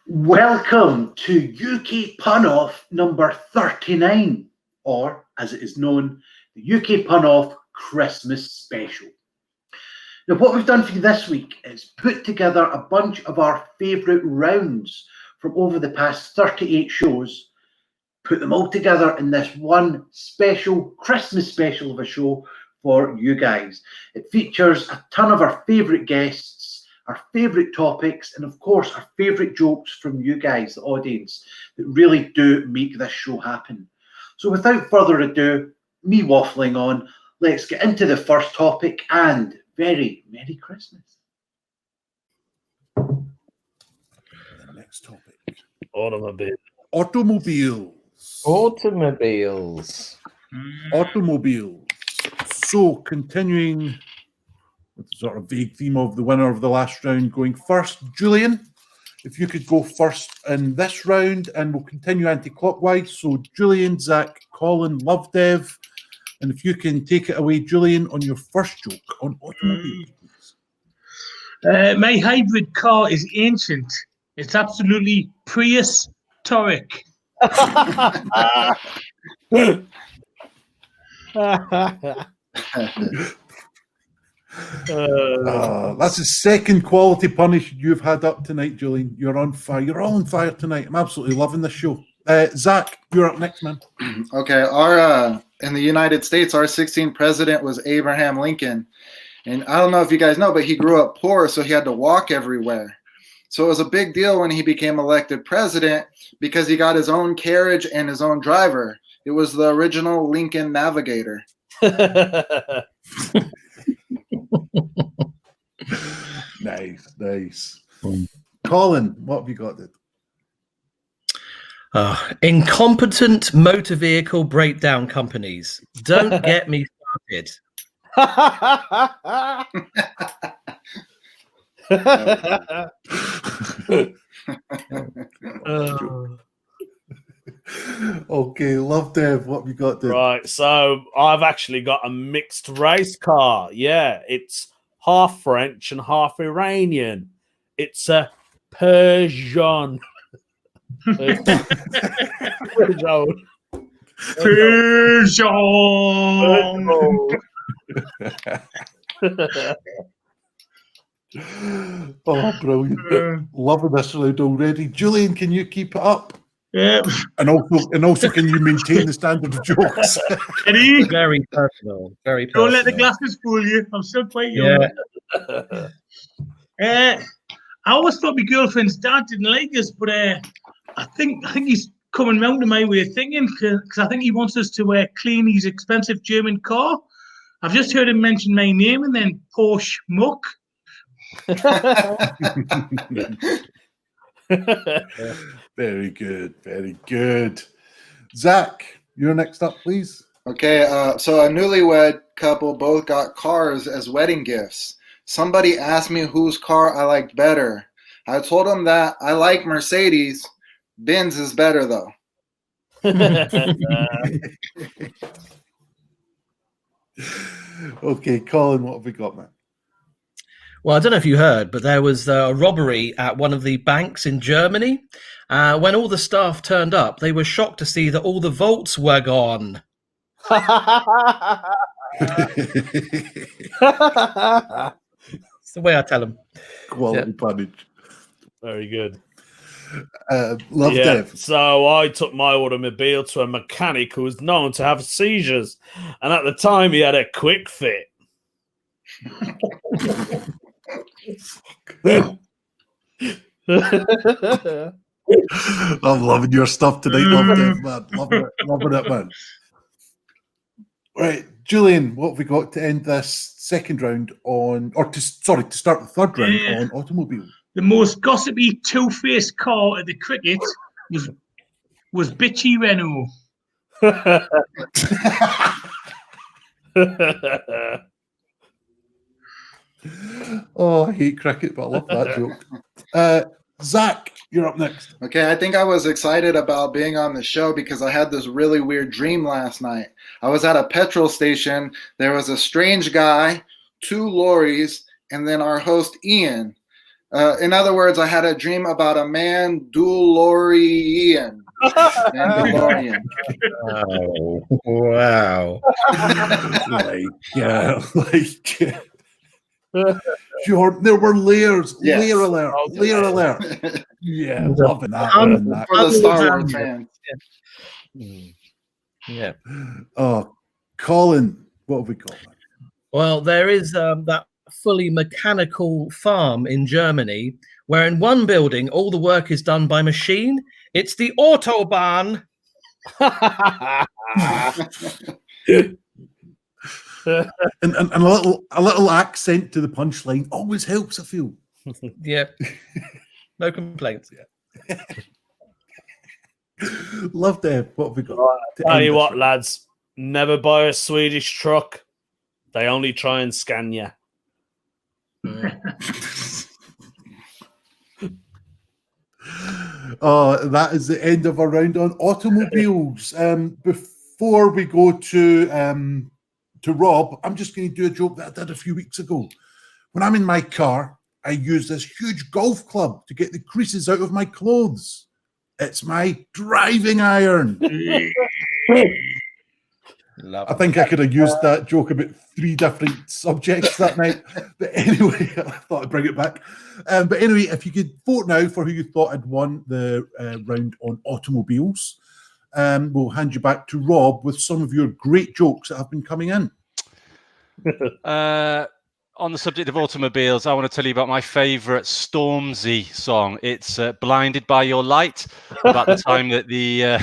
Welcome to UK Pun Off number 39, or as it is known, the UK Pun Off Christmas Special. Now, what we've done for you this week is put together a bunch of our favourite rounds from over the past 38 shows, put them all together in this one special Christmas special of a show for you guys. It features a ton of our favourite guests, our favourite topics, and of course our favourite jokes from you guys, the audience, that really do make this show happen. So without further ado, me waffling on, let's get into the first topic, and very Merry Christmas. The next topic. Automobiles. So continuing with the sort of vague theme of the winner of the last round going first, Julian, if you could go first in this round, and we'll continue anti-clockwise. So Julian, Zach, Colin, Lovdev, and if you can take it away, Julian, on your first joke on automobiles. My hybrid car is ancient. It's absolutely prehistoric. That's the second quality punish you've had up tonight, Julian. You're on fire. You're all on fire tonight. I'm absolutely loving this show. Zach, you're up next, man. Okay, our in the United States, our 16th president was Abraham Lincoln. And I don't know if you guys know, but he grew up poor, so he had to walk everywhere. So it was a big deal when he became elected president because he got his own carriage and his own driver. It was the original Lincoln Navigator. Nice. Colin, what have you got? Incompetent motor vehicle breakdown companies. Don't get me started. Okay, Lovdev, what have you got? Right, so I've actually got a mixed race car. Yeah, it's half French and half Iranian. It's a Peugeot. Peugeot. Oh, brilliant. Loving this round already. Julian, can you keep it up? Yeah. And also can you maintain the standard of jokes? Eddie, Very personal. Very personal. don't let the glasses fool you. I'm still quite young. Yeah. I always thought my girlfriend's dad didn't like us, but I think he's coming round to my way of thinking, because I think he wants us to clean his expensive German car. I've just heard him mention my name and then Porsche Muck. Very good. Zach, you're next up, please. Okay, so a newlywed couple both got cars as wedding gifts. Somebody asked me whose car I liked better. I told them that I like Mercedes. Benz is better, though. Okay, Colin, what have we got, man? Well, I don't know if you heard, but there was a robbery at one of the banks in Germany. When all the staff turned up, they were shocked to see that all the vaults were gone. It's the way I tell them. Quality punch. Very good. Lovdev. So I took my automobile to a mechanic who was known to have seizures, and at the time he had a quick fit. I'm loving your stuff tonight, Lovdev, man. Loving it, man. Right, Julian, what have we got to end this second round on, to start the third round on automobile? The most gossipy two-faced car at the cricket was bitchy Renault. Oh, I hate cricket, but I love that joke. Zach, you're up next. Okay, I think I was excited about being on the show because I had this really weird dream last night. I was at a petrol station. There was a strange guy, 2 lorries, and then our host, Iain. In other words, I had a dream about a Mandalorian. Mandalorian. Oh, wow. Sure, there were layers. Yes. Layer alert. Okay. Layer alert. Yeah, loving that. Um, Loving that. For the Star Untitled Wars Chapter. fans. Yeah. Oh, Colin, what have we got? Well, there is that fully mechanical farm in Germany where in one building all the work is done by machine. It's the Autobahn. And a little accent to the punchline always helps, I feel. Yeah. No complaints. Lovdev, what have we got? to Tell end you this what, with? lads, never buy a Swedish truck. They only try and scan you. That is the end of our round on automobiles. Before we go to Rob, I'm just going to do a joke that I did a few weeks ago. When I'm in my car, I use this huge golf club to get the creases out of my clothes. It's my driving iron. I think I could have used that joke about 3 different subjects that night. But anyway, I thought I'd bring it back. But anyway, if you could vote now for who you thought had won the round on automobiles, we'll hand you back to Rob with some of your great jokes that have been coming in. On the subject of automobiles, I want to tell you about my favourite Stormzy song. It's Blinded by Your Light, about the time that the...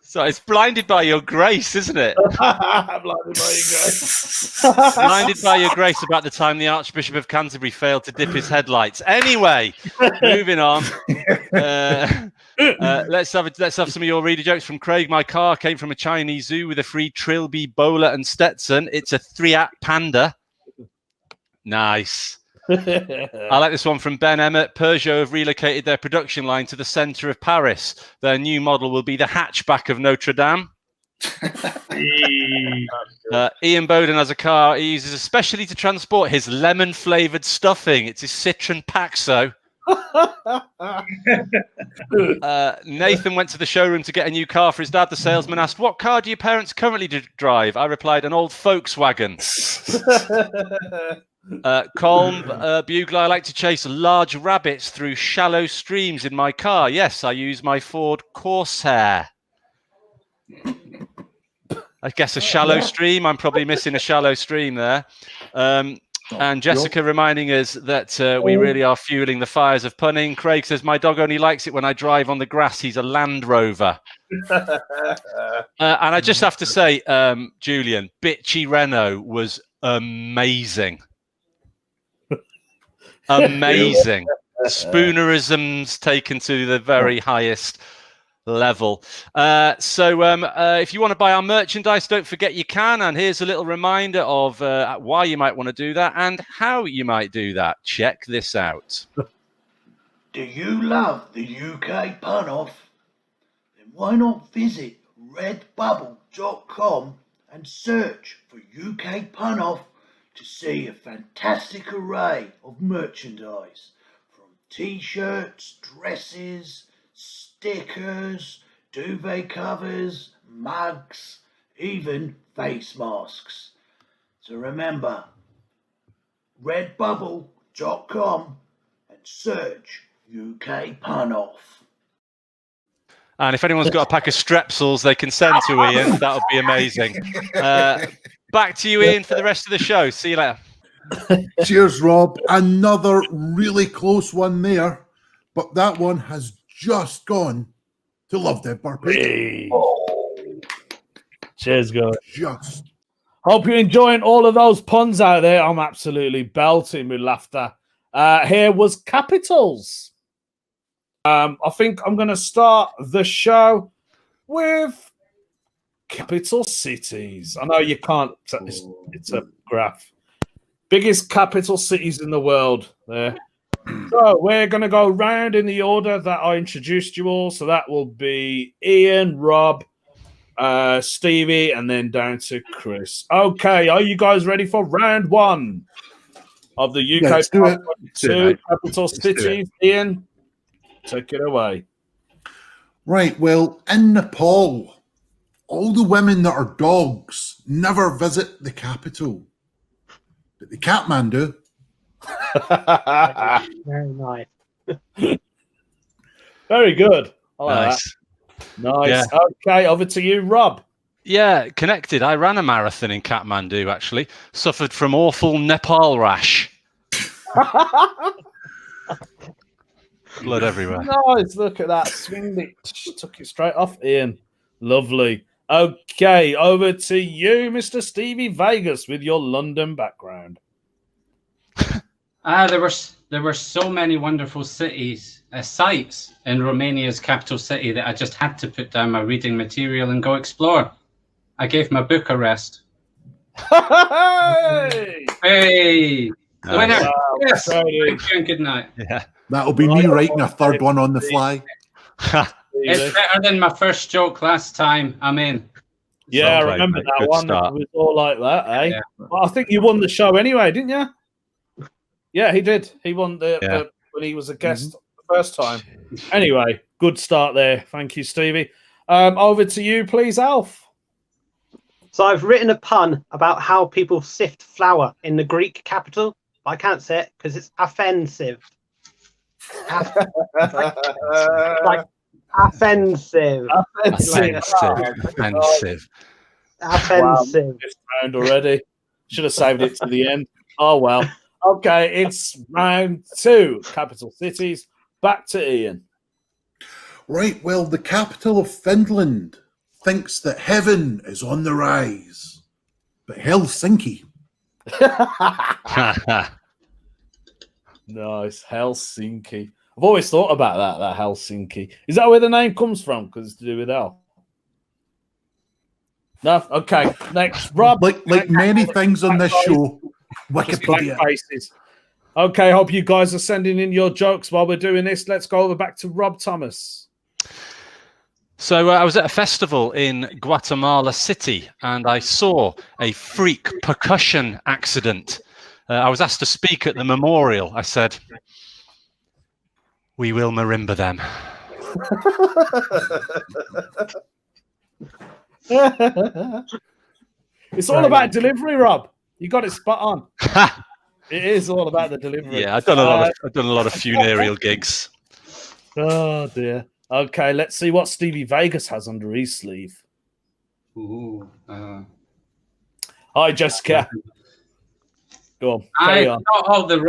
So it's Blinded by Your Grace, isn't it? Blinded by your grace. Blinded by Your Grace, about the time the Archbishop of Canterbury failed to dip his headlights. Anyway, moving on. Let's have some of your reader jokes from Craig. My car came from a Chinese zoo with a free Trilby, bowler and Stetson. It's a 3-act Panda. Nice. I like this one from Ben Emmett. Peugeot have relocated their production line to the centre of Paris. Their new model will be the hatchback of Notre Dame. Ian Bowden has a car he uses especially to transport his lemon-flavoured stuffing. It's his Citroen Paxo. Nathan went to the showroom to get a new car for his dad. The salesman asked, "What car do your parents currently drive?" I replied, "An old Volkswagen." Colm Bugler, I like to chase large rabbits through shallow streams in my car. Yes, I use my Ford Corsair. I guess a shallow stream. I'm probably missing a shallow stream there. And Jessica reminding us that we really are fueling the fires of punning. Craig says, my dog only likes it when I drive on the grass. He's a Land Rover. And I just have to say, Julian, Bitchy Renault was amazing. Amazing. Spoonerisms taken to the very highest level. So if you want to buy our merchandise, don't forget you can. And here's a little reminder of why you might want to do that and how you might do that. Check this out. Do you love the UK pun-off? Then why not visit redbubble.com and search for UK pun-off to see a fantastic array of merchandise, from t-shirts, dresses, stickers, duvet covers, mugs, even face masks. So remember, redbubble.com and search UK pun-off. And if anyone's got a pack of Strepsils they can send to Ian, that would be amazing. Back to you, Ian, for the rest of the show. See you later. Cheers, Rob. Another really close one there, but that one has just gone to Lovdev Barpaga. Hey. Cheers, guys. Just. Hope you're enjoying all of those puns out there. I'm absolutely belting with laughter. Here was Capitals. I think I'm going to start the show with capital cities. I know you can't. It's a graph. Biggest capital cities in the world there. So we're going to go round in the order that I introduced you all. So that will be Ian, Rob, Stevie, and then down to Chris. Okay, are you guys ready for round one? of the Yeah, UK let's do it. two capital Let's do it. cities. Ian, take it away. Right, well, in Nepal, all the women that are dogs never visit the capital. But the Kathmandu, Very nice. Very good. I like Nice. that. Nice. Yeah. Okay, over to you, Rob. Yeah, connected. I ran a marathon in Kathmandu, actually. Suffered from awful Nepal rash. Blood everywhere. Nice. Look at that. Swinged it. Took it straight off, Ian. Lovely. Okay, over to you, Mr. Stevie Vegas, with your London background. There were so many wonderful sites in Romania's capital city that I just had to put down my reading material and go explore. I gave my book a rest. Hey! Hey, winner! Wow, Yes, exciting. thank you and good night. Yeah. that'll be me writing a third one on the fly. It's better than my first joke last time. I'm in. Yeah, Sounds I like remember a that good one. start. It was all like that, eh? Yeah. Well, I think you won the show anyway, didn't you? Yeah, he did. He won Yeah. when he was a guest the first time. Anyway, good start there. Thank you, Stevie. Over to you, please, Alf. So I've written a pun about how people sift flour in the Greek capital, but I can't say it because it's offensive. Like offensive. Offensive. Offensive. Offensive. This round already. Should have saved it to the end. Oh, well. Okay, it's round 2. Capital cities. Back to Ian. Right, well, the capital of Finland thinks that heaven is on the rise, but Helsinki. Nice. Helsinki. I've always thought about that Helsinki. Is that where the name comes from? Because it's to do with L. No? Okay. Next. Rob. Like many things on this show, Just blank Wikipedia. faces. Okay, hope you guys are sending in your jokes while we're doing this. Let's go over back to Rob Thomas. So I was at a festival in Guatemala City and I saw a freak percussion accident. I was asked to speak at the memorial. I said, "We will marimba them." It's all about delivery, Rob. You got it spot on. It is all about the delivery. Yeah, I've done a lot of funereal gigs. Oh dear. Okay, let's see what Stevie Vegas has under his sleeve. Ooh, Hi, Jessica. Go on. I Carry on. thought all the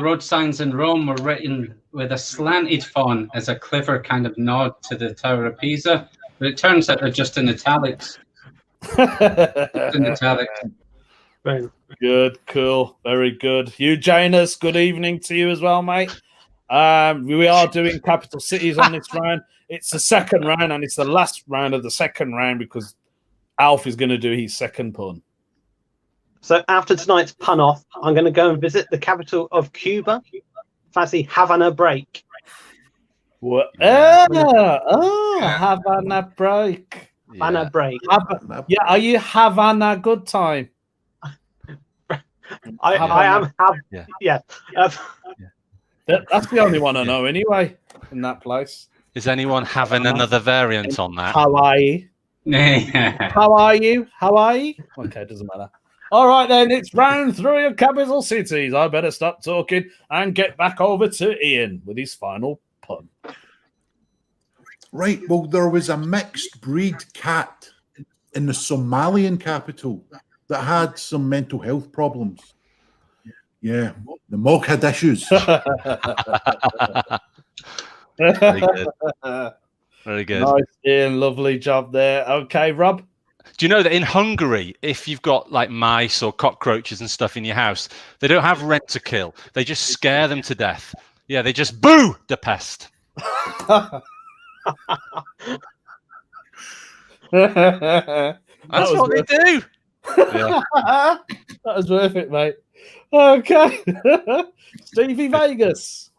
road signs in Rome were written with a slanted font as a clever kind of nod to the Tower of Pisa, but it turns out they're just in italics. Right. Good, cool, very good. Hugh Janus, good evening to you as well, mate. We are doing capital cities on this round. It's the second round, and it's the last round of the second round because Alf is going to do his second pun. So after tonight's pun off, I'm going to go and visit the capital of Cuba. Fancy Havana break. What? Havana break. Havana break. Yeah, are you Havana good time? I am. Yeah. That's the only one I know anyway in that place. Is anyone having another variant on that? Hawaii. How are you? Hawaii? Okay, doesn't matter. All right, then. It's round 3 of capital cities. I better stop talking and get back over to Ian with his final pun. Right, well, there was a mixed breed cat in the Somalian capital that had some mental health problems. Yeah, the Mog had issues. Very good. Very good. Nice, Ian. Lovely job there. Okay, Rob. Do you know that in Hungary, if you've got like mice or cockroaches and stuff in your house, they don't have rent to kill. They just scare them to death. Yeah, they just boo the pest. That's what they do. Yeah. That was worth it, mate. Okay. Stevie Vegas.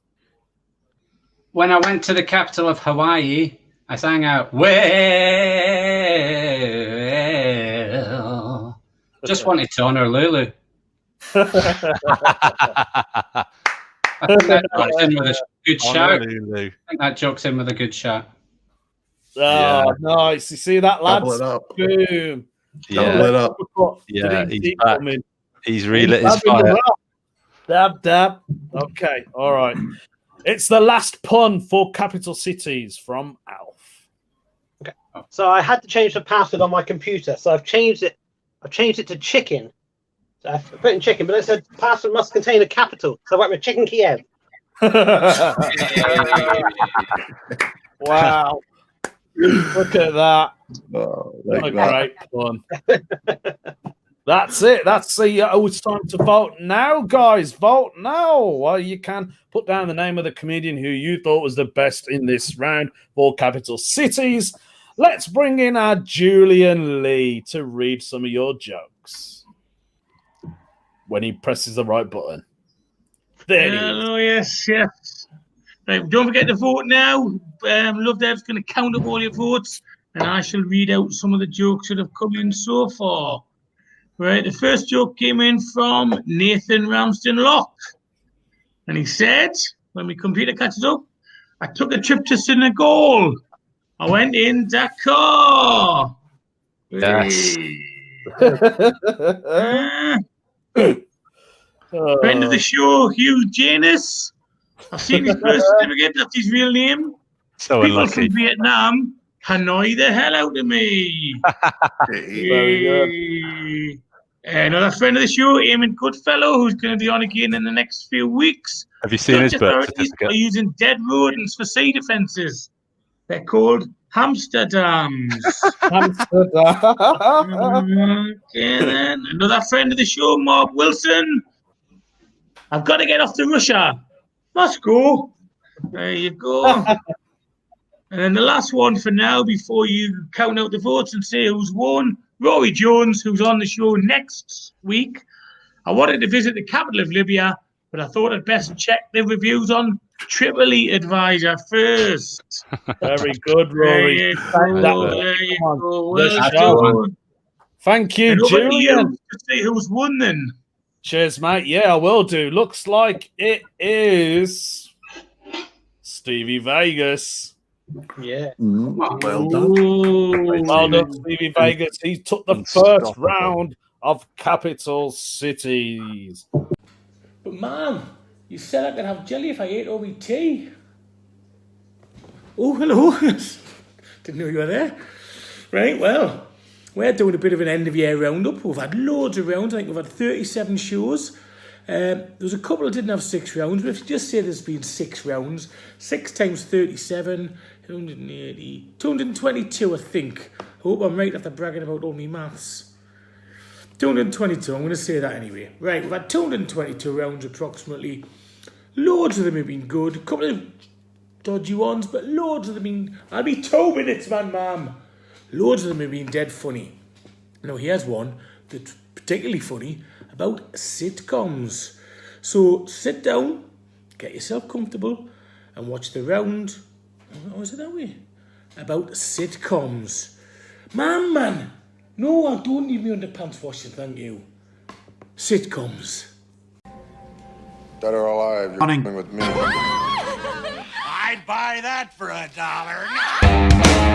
When I went to the capital of Hawaii, I sang out, "Well." Just wanted to honor Lulu. I think that joke's in with a good shout. Honolulu. I think that joke's in with a good shout. Oh, Yeah. nice. You see that, lads? Double it up. Boom. Double it up. Yeah, Didn't he's keep back. coming. He's relit his Dabbing the fire. rock. Dab, dab. Okay, all right. It's the last pun for capital cities from Alf. So I had to change the password on my computer, so I've changed it. I've changed it to chicken. So I've put in chicken, but it said password must contain a capital. So I went with Chicken Kiev. Wow. Look at that. Oh, What a like that. great pun. That's it. That's the. Oh, it's time to vote now, guys. Vote now. Well, you can put down the name of the comedian who you thought was the best in this round for capital cities. Let's bring in our Julian Lee to read some of your jokes when he presses the right button. There he is. Hello, yes. Right, don't forget to vote now. Lovdev's going to count up all your votes, and I shall read out some of the jokes that have come in so far. Right, the first joke came in from Nathan Ramsden Locke, and he said, when my computer catches up, I took a trip to Senegal. I went in Dakar. Yes. Friend of the show, Hugh Janus. I've seen his birth certificate. That's his real name. So People unlucky. from Vietnam Hanoi the hell out of me. Very good. Another friend of the show, Eamon Goodfellow, who's going to be on again in the next few weeks. Have you seen his Dutch birth authorities certificate? are using dead rodents for sea defences. They're called Amsterdams. Okay, then. Another friend of the show, Mark Wilson. I've got to get off to Russia. Moscow. There you go. And then the last one for now, before you count out the votes and say who's won, Rory Jones, who's on the show next week. I wanted to visit the capital of Libya, but I thought I'd best check the reviews on Tripoli Advisor first. Very good, Rory. There you go. Well Let's done. Thank you, And over to you Julian. to see who's won then. Cheers, mate. Yeah, I will do. Looks like it is Stevie Vegas. Yeah. Well done. Ooh. Well done, Stevie Vegas. He took the first round of capital cities. But Mum, you said I could have jelly if I ate all my tea. Oh, hello. Didn't know you were there. Right, well, we're doing a bit of an end-of-year roundup. We've had loads of rounds. I think we've had 37 shows. There was a couple that didn't have 6 rounds, but if you just say there's been 6 rounds, 6 times 37, 180, 222, I think. I hope I'm right after bragging about all my maths. 222, I'm going to say that anyway. Right, we've had 222 rounds approximately. Loads of them have been good. A couple of dodgy ones, but loads of them have been... I'll be 2 minutes, man. Loads of them have been dead funny. Now, here's one that's particularly funny about sitcoms. So, sit down, get yourself comfortable, and watch the round... Oh, is it that way? About sitcoms. Man. No, I don't need me underpants washing, thank you. Sitcoms. Dead or alive, you're Running. coming with me. I'd buy that for $1.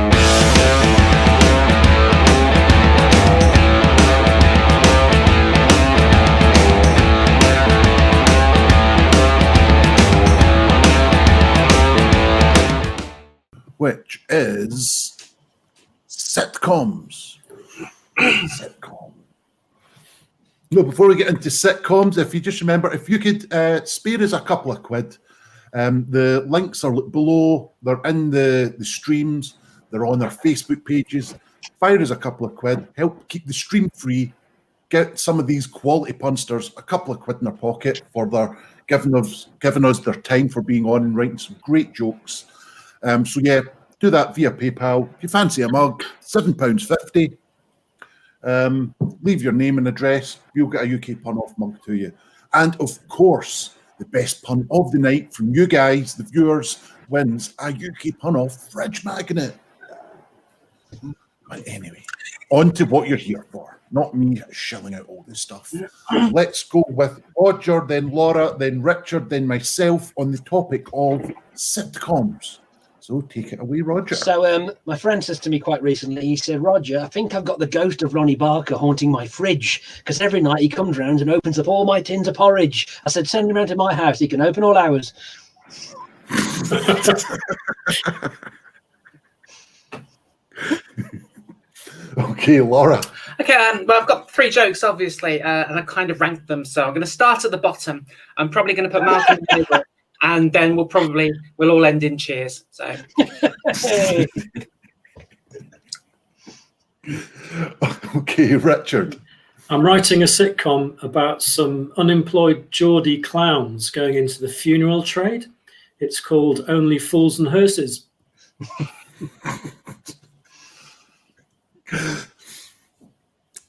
Which is sitcoms. Sitcom. No, before we get into sitcoms, if you just remember, if you could spare us a couple of quid, the links are below. They're in the streams. They're on their Facebook pages. Fire us a couple of quid. Help keep the stream free. Get some of these quality punsters a couple of quid in their pocket for their giving us their time for being on and writing some great jokes. So yeah, do that via PayPal. If you fancy a mug, £7.50. Leave your name and address. We'll get a UK pun off mug to you. And of course, the best pun of the night from you guys, the viewers, wins a UK pun off fridge magnet. But anyway, on to what you're here for. not me shelling out all this stuff. Let's go with Roger, then Laura, then Richard, then myself on the topic of sitcoms. So take it away, Roger. So my friend says to me quite recently, he said, Roger, I think I've got the ghost of Ronnie Barker haunting my fridge, because every night he comes round and opens up all my tins of porridge. I said, send him round to my house. He can open all hours. Okay, Laura. Okay, well, I've got 3 jokes, obviously, and I kind of ranked them. So I'm going to start at the bottom. I'm probably going to put Malcolm in the middle, and then we'll all end in cheers. So. Okay, Richard. I'm writing a sitcom about some unemployed Geordie clowns going into the funeral trade. It's called Only Fools and Hearses.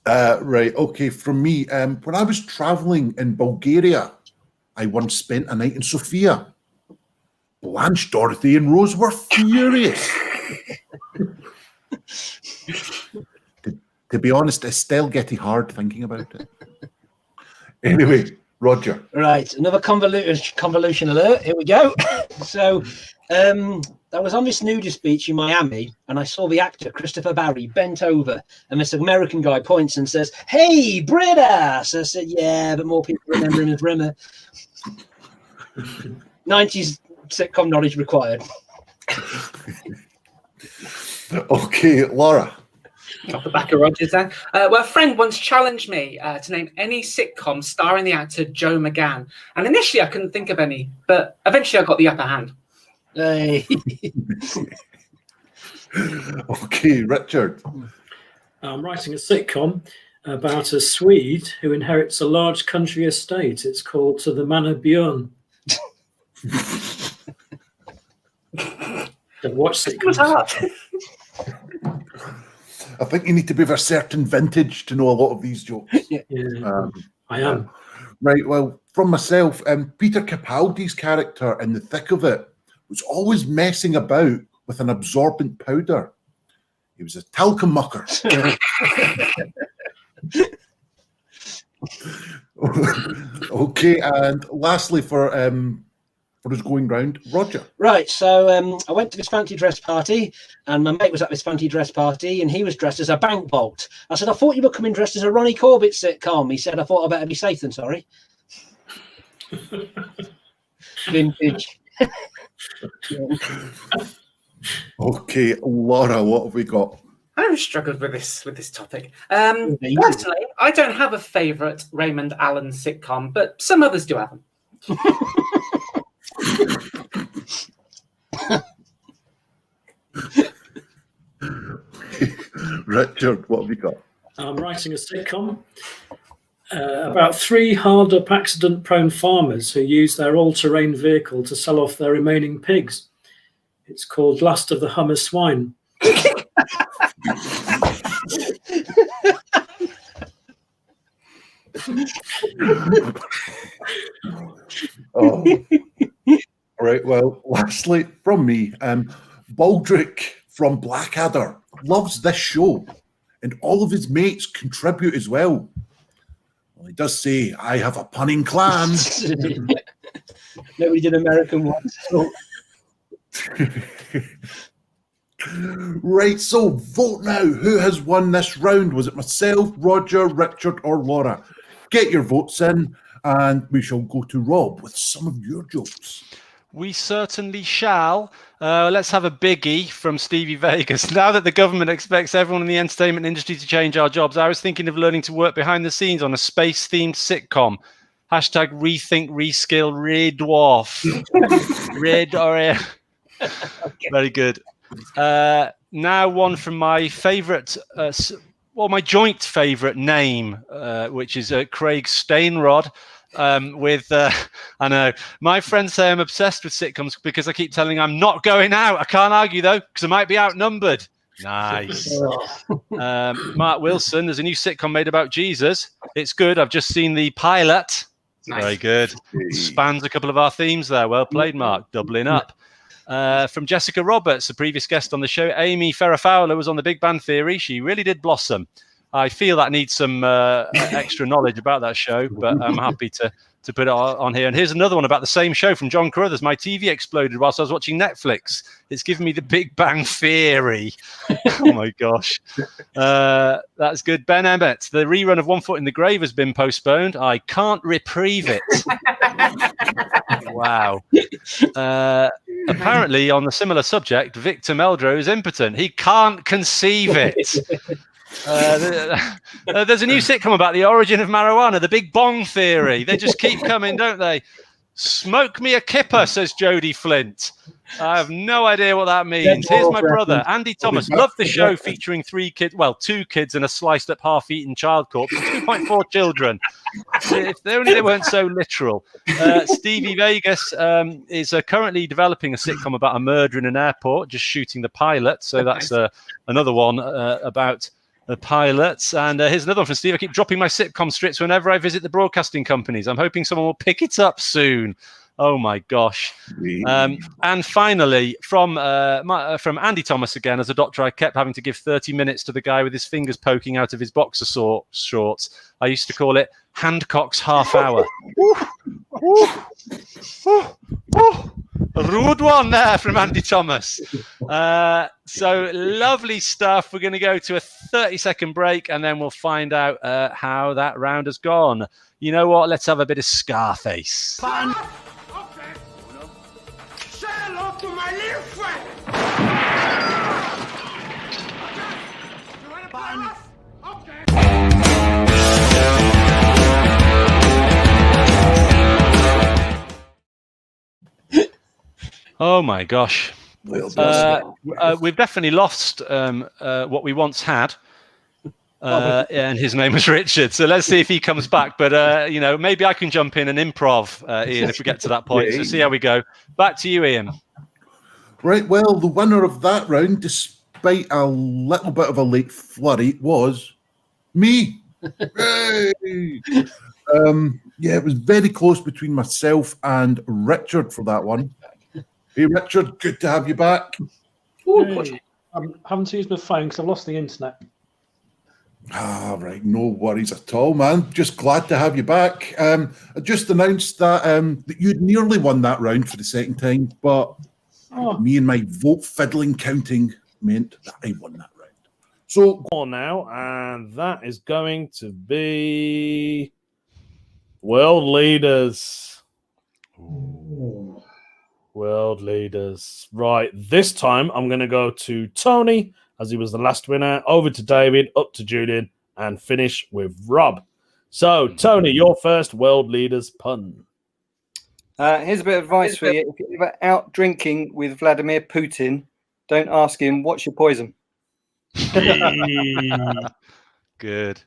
Right, okay, from me, when I was traveling in Bulgaria, I once spent a night in Sofia. Blanche, Dorothy, and Rose were furious. To be honest, it's still getting hard thinking about it. Anyway, Roger. Right, another convolution alert. Here we go. So, I was on this nudist beach in Miami, and I saw the actor Christopher Barry bent over, and this American guy points and says, "Hey, Britta!" So I said, "Yeah, but more people remember him as Rimmer." 90s sitcom knowledge required. Okay, Laura. Off the back of Rogers then. Well, a friend once challenged me to name any sitcom starring the actor Joe McGann. And initially I couldn't think of any, but eventually I got the upper hand. Hey. Okay, Richard. I'm writing a sitcom about a Swede who inherits a large country estate. It's called To the Manor Björn. Don't watch sitcoms. I think you need to be of a certain vintage to know a lot of these jokes. Yeah, I am. Right, well, from myself, Peter Capaldi's character in The Thick of It was always messing about with an absorbent powder. He was a talcum mucker. Okay, and lastly for us going round, Roger. Right, so I went to this fancy dress party, and my mate was at this fancy dress party, and he was dressed as a bank vault. I said, I thought you were coming dressed as a Ronnie Corbett sitcom. He said, I thought I better be safe than sorry. Vintage. Okay, Laura, what have we got? I've struggled with this topic. Personally, I don't have a favourite Raymond Allen sitcom, but some others do have them. Richard, what have we got? I'm writing a sitcom about 3 hard-up accident-prone farmers who use their all-terrain vehicle to sell off their remaining pigs. It's called Last of the Hummer Swine. Oh. All right, well, lastly, from me, Baldrick from Blackadder loves this show, and all of his mates contribute as well. Well, he does say, I have a punning clan. Nobody did American ones. So. Right, so vote now. Who has won this round? Was it myself, Roger, Richard, or Laura? Get your votes in, and we shall go to Rob with some of your jokes. We certainly shall. Let's have a biggie from Stevie Vegas. Now that the government expects everyone in the entertainment industry to change our jobs, I was thinking of learning to work behind the scenes on a space-themed sitcom. Hashtag rethink, reskill, Red Dwarf. Red or Very good. Now one from my favourite, my joint favourite name, which is Craig Stainrod. I know my friends say I'm obsessed with sitcoms because I keep telling I'm not going out. I can't argue though because I might be outnumbered. Nice. Mark Wilson, there's a new sitcom made about Jesus. It's good. I've just seen the pilot. Nice. Very good. Spans a couple of our themes there. Well played, Mark. Doubling up. From Jessica Roberts, a previous guest on the show, Amy Farrah Fowler was on The Big Bang Theory. She really did blossom. I feel that needs some extra knowledge about that show, but I'm happy to put it on here. And here's another one about the same show from John Carruthers. My TV exploded whilst I was watching Netflix. It's given me the Big Bang Theory. Oh my gosh. That's good. Ben Emmett, the rerun of One Foot in the Grave has been postponed. I can't reprieve it. Wow. Apparently, on the similar subject, Victor Meldrew is impotent. He can't conceive it. There's a new sitcom about the origin of marijuana, the Big Bong Theory. They just keep coming, don't they? Smoke me a kipper, says Jodie Flint. I have no idea what that means. Here's my brother, Andy Thomas. Love the show featuring 2 kids and a sliced up half-eaten child corpse and 2.4 children. If only they weren't so literal. Stevie Vegas is currently developing a sitcom about a murder in an airport, just shooting the pilot. So that's another one about the pilots. And here's another one from Steve. I keep dropping my sitcom strips whenever I visit the broadcasting companies. I'm hoping someone will pick it up soon. Oh my gosh. And finally, from Andy Thomas again, as a doctor, I kept having to give 30 minutes to the guy with his fingers poking out of his boxer shorts. I used to call it Hancock's half hour. A rude one there from Andy Thomas. So lovely stuff. We're going to go to a 30-second break, and then we'll find out how that round has gone. You know what? Let's have a bit of Scarface. Say hello to my little friend. You want to play rough? Oh my gosh. We've definitely lost what we once had. And his name was Richard. So let's see if he comes back. But, maybe I can jump in and improv, Iain, if we get to that point. So see how we go. Back to you, Iain. Right. Well, the winner of that round, despite a little bit of a late flurry, was me. It was very close between myself and Richard for that one. Hey, Richard, good to have you back. Hey, I haven't used my phone because I've lost the internet. Right, no worries at all, man. Just glad to have you back. I just announced that you'd nearly won that round for the second time, but me and my vote fiddling counting meant that I won that round. So on now, and that is going to be World Leaders. Ooh. World Leaders. Right, this time I'm going to go to Tony, as he was the last winner, over to David, up to Julian, and finish with Rob. So, Tony, your first World Leaders pun. Here's a bit of advice for you. If you're ever out drinking with Vladimir Putin, don't ask him, what's your poison? Good.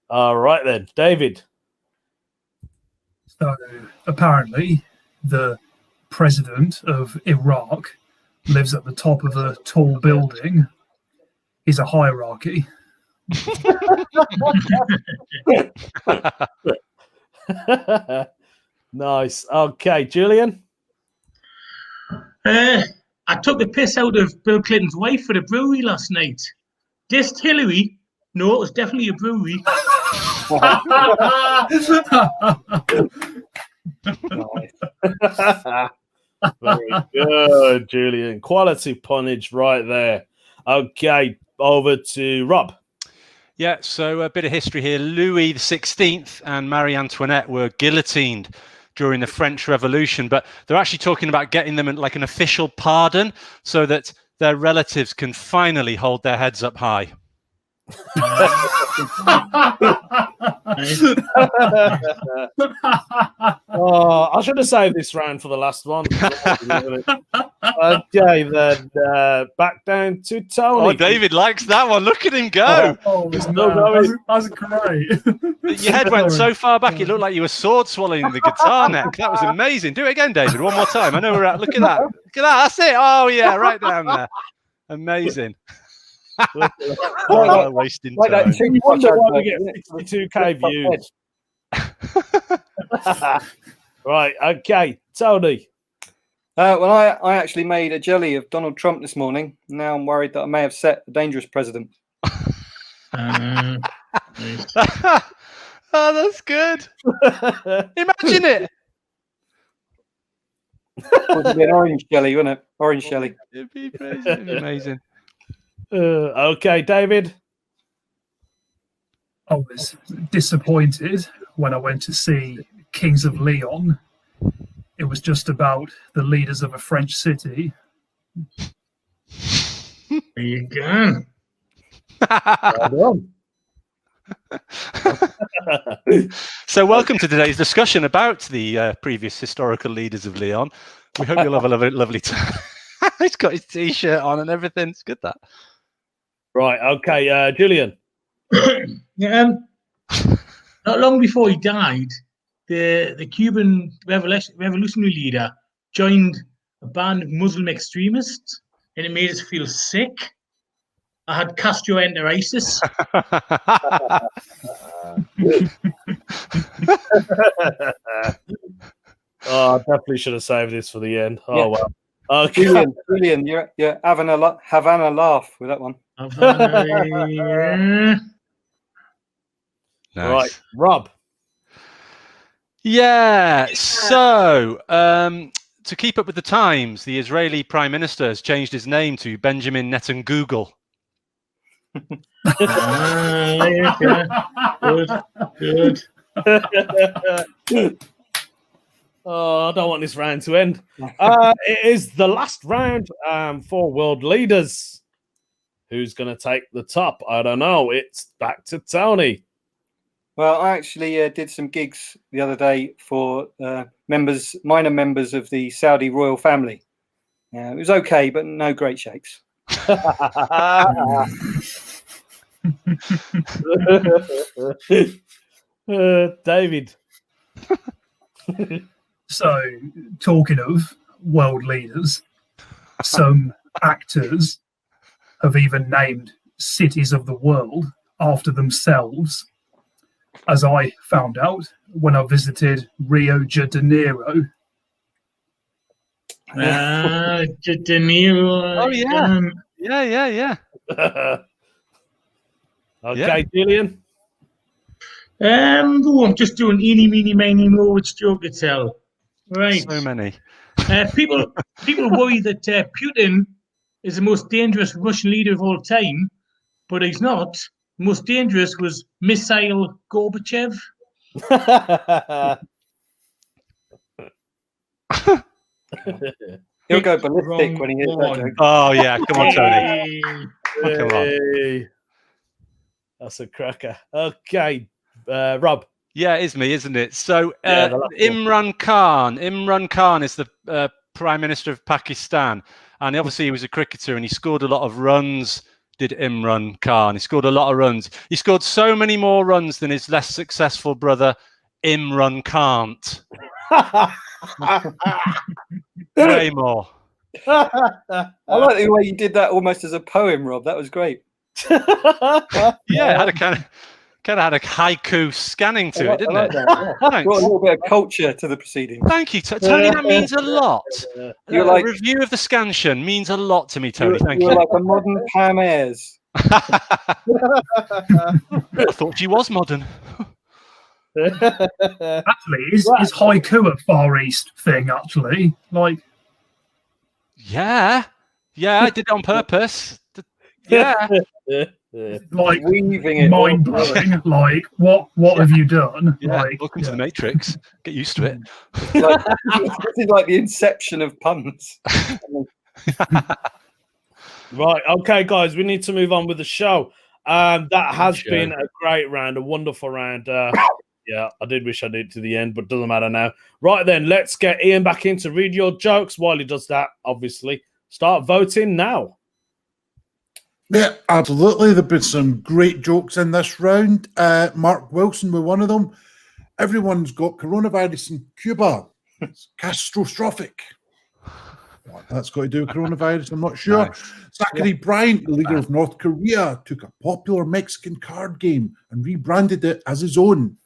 All right, then. David. So, apparently, the president of Iraq lives at the top of a tall building. He's a hierarchy. Nice. Okay, Julian. I took the piss out of Bill Clinton's wife at a brewery last night. Distillery? No, it was definitely a brewery. Very good, Julian. Quality punnage right there. Okay, over to Rob. Yeah, so a bit of history here. Louis XVI and Marie Antoinette were guillotined during the French Revolution, but they're actually talking about getting them like an official pardon so that their relatives can finally hold their heads up high. I should have saved this round for the last one. Okay, then back down to Tony. Oh, David likes that one. Look at him go. That's great. Your head went so far back, it looked like you were sword swallowing the guitar neck. That was amazing. Do it again, David. One more time. I know we're at. Look at that. Look at that. That's it. Oh, yeah, right down there. Amazing. Wasting time. You wonder why we get 62k views. Right, okay, Tony. Well, I actually made a jelly of Donald Trump this morning. Now I'm worried that I may have set a dangerous president. Oh, that's good. Imagine it. Would have been orange jelly, wouldn't it? Orange jelly. It'd be crazy. It'd be amazing. Okay, David. I was disappointed when I went to see Kings of Leon. It was just about the leaders of a French city. There you go. Well done. So, welcome to today's discussion about the previous historical leaders of Leon. We hope you'll have a lovely time. He's got his t-shirt on and everything. It's good, that. Right. Okay, Julian. Yeah, not long before he died, the Cuban revolutionary leader joined a band of Muslim extremists, and it made us feel sick. I had gastroenteritis. Oh, I definitely should have saved this for the end. Oh, Yeah. well. Okay. Julian, you're having a laugh with that one. Nice. Right, Rob. Yeah. So, to keep up with the times, the Israeli Prime Minister has changed his name to Benjamin Netanyahu. Good. Oh, I don't want this round to end. It is the last round for world leaders. Who's going to take the top? I don't know. It's back to Tony. Well, I actually did some gigs the other day for minor members of the Saudi royal family. It was okay, but no great shakes. David. So, talking of world leaders, some actors have even named cities of the world after themselves, as I found out when I visited Rio de Janeiro. De Niro. Oh, yeah. Yeah. Okay, Yeah. Julian. I'm just doing eeny, meeny, miny, mo, which joke to tell. Right. So many. People worry that Putin is the most dangerous Russian leader of all time, but he's not. The most dangerous was Missile Gorbachev. He'll go ballistic when he hears that joke. Oh, yeah. Come on, Tony. Come on. Hey. That's a cracker. Okay, Rob. Yeah, it is me, isn't it? So, Yeah, the last one. Imran Khan. Imran Khan is the Prime Minister of Pakistan. And obviously, he was a cricketer and he scored a lot of runs, did Imran Khan. He scored a lot of runs. He scored so many more runs than his less successful brother, Imran Can't. Way more. I like the way you did that almost as a poem, Rob. That was great. Yeah, it had a kind of had a haiku scanning to it, didn't it? That, yeah. Thanks. Brought a little bit of culture to the proceedings. Thank you, Tony. That means a lot. You're A like review of the scansion means a lot to me, Tony. Thank you're you. like a modern Pam Ayres. I thought she was modern. Actually, is haiku a Far East thing, actually? Like, Yeah, I did it on purpose. Yeah. like weaving it mind blowing. Like, what have you done? Yeah, Like, welcome to the Matrix. Get used to it. Like, this is like the inception of puns. Right, okay, guys, we need to move on with the show. That has been a great round, a wonderful round. Yeah, I did wish I did to the end, but doesn't matter now. Right then, let's get Iain back in to read your jokes. While he does that, obviously, start voting now. Yeah, absolutely. There've been some great jokes in this round. Mark Wilson with one of them. Everyone's got coronavirus in Cuba. It's catastrophic. What that's got to do with coronavirus, I'm not sure. Nice. Zachary Bryant, the leader of North Korea, took a popular Mexican card game and rebranded it as his own.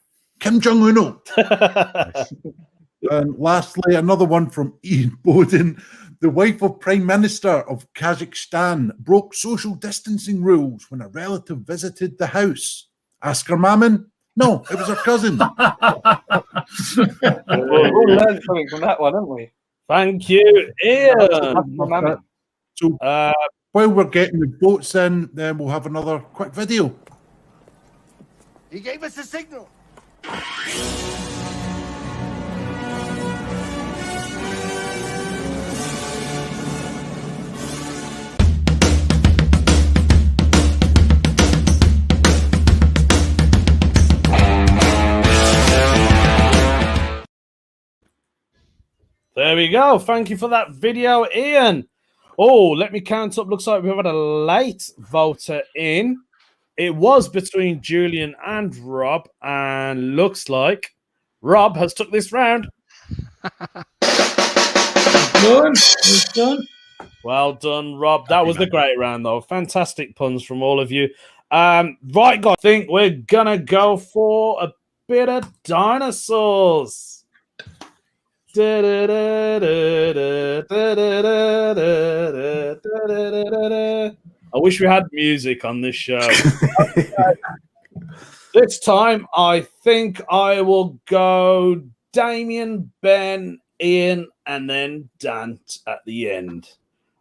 Kim Jong-un. And lastly, another one from Ian Bowden. The wife of Prime Minister of Kazakhstan broke social distancing rules when a relative visited the house. Ask her mammon? No, it was her cousin. We'll learn something from that one, haven't we? Thank you, Ian. So while we're getting the votes in, then we'll have another quick video. He gave us a signal. There we go. Thank you for that video, Ian. Oh, let me count up. Looks like we've had a late voter in. It was between Julian and Rob, and looks like Rob has took this round. Well done, Rob. That was a great round, though. Fantastic puns from all of you. Right, guys, I think we're going to go for a bit of dinosaurs. I wish we had music on this show. This time, I think I will go Damien, Ben, Ian, and then Dant at the end.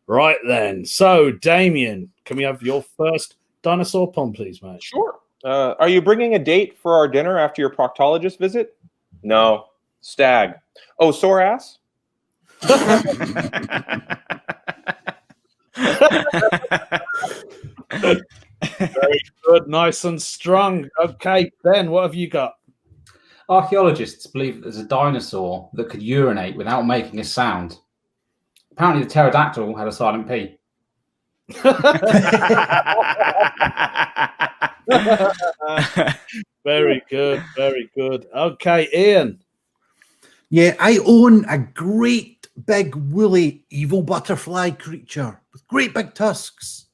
Right then. So, Damien, can we have your first dinosaur pun, please, mate? Sure. Are you bringing a date for our dinner after your proctologist visit? No. Stag. Oh, sore ass? Very good, nice and strong. Okay, Ben, what have you got? Archaeologists believe that there's a dinosaur that could urinate without making a sound. Apparently, the pterodactyl had a silent P. Very good, very good. Okay, Ian. Yeah, I own a great big woolly evil butterfly creature with great big tusks.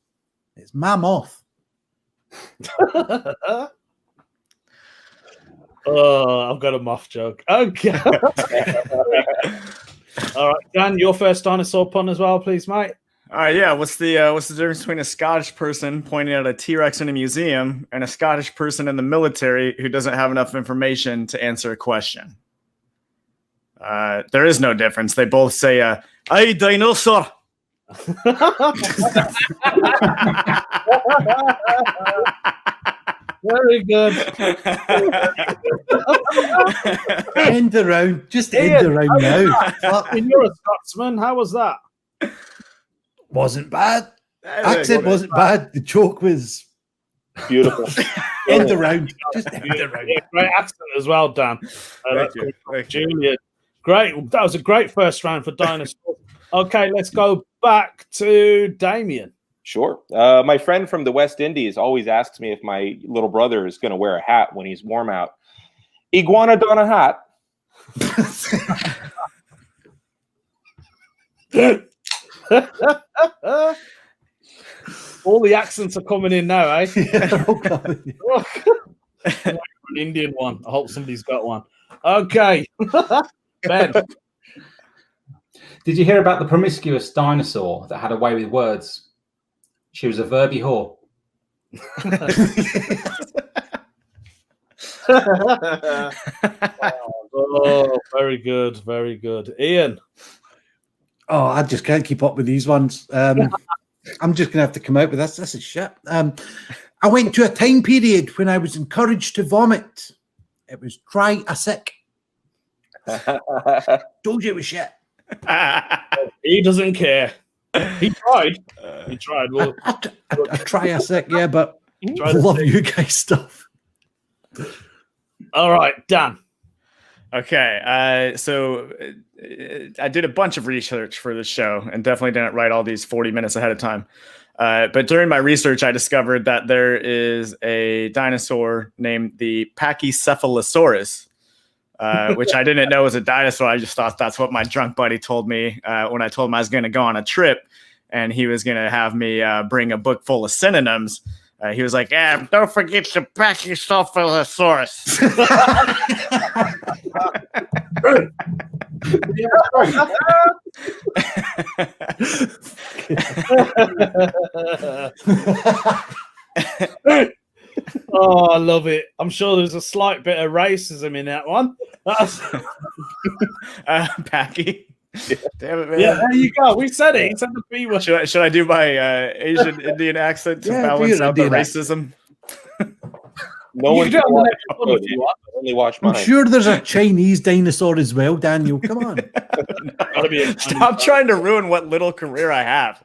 It's Mammoth. Oh, I've got a moth joke. Okay. All right, Dan, your first dinosaur pun as well, please, mate. All right, yeah. What's the difference between a Scottish person pointing at a T-Rex in a museum and a Scottish person in the military who doesn't have enough information to answer a question? There is no difference. They both say, "Aye, dinosaur." Very good. End around. Just end around now. You're a Scotsman. How was that? Wasn't bad. Accent wasn't bad. The joke was beautiful. End around. Just end around. Yeah, great accent as well, Dan. Thank you. Julian. Great. That was a great first round for dinosaurs. Okay, let's go back to Damien. Sure. My friend from the West Indies always asks me if my little brother is going to wear a hat when he's warm out. Iguana don a hat. All the accents are coming in now, eh? Yeah, all coming. An Indian one. I hope somebody's got one. Okay. Ben. Did you hear about the promiscuous dinosaur that had a way with words? She was a verby whore. Oh, very good, very good. Ian. Oh, I just can't keep up with these ones. I'm just gonna have to come out with this. This is shit. I went to a time period when I was encouraged to vomit. It was Triassic. Told you it was shit. He doesn't care. He tried. He tried. Well, Triassic, yeah, but I love you guys stuff. All right, Dan. Okay, so I did a bunch of research for this show and definitely didn't write all these 40 minutes ahead of time. But during my research, I discovered that there is a dinosaur named the Pachycephalosaurus, which I didn't know was a dinosaur. I just thought that's what my drunk buddy told me when I told him I was going to go on a trip and he was going to have me bring a book full of synonyms. He was like, don't forget to pack yourself a thesaurus. Oh, I love it. I'm sure there's a slight bit of racism in that one. That's... Packy. Damn it, man. Yeah, there you go. We said it. He said the B word. Should I do my Asian Indian accent to balance out the racism? No one can watch upload it. Only watch mine. I'm sure there's a Chinese dinosaur as well, Daniel. Come on. Stop trying to ruin what little career I have.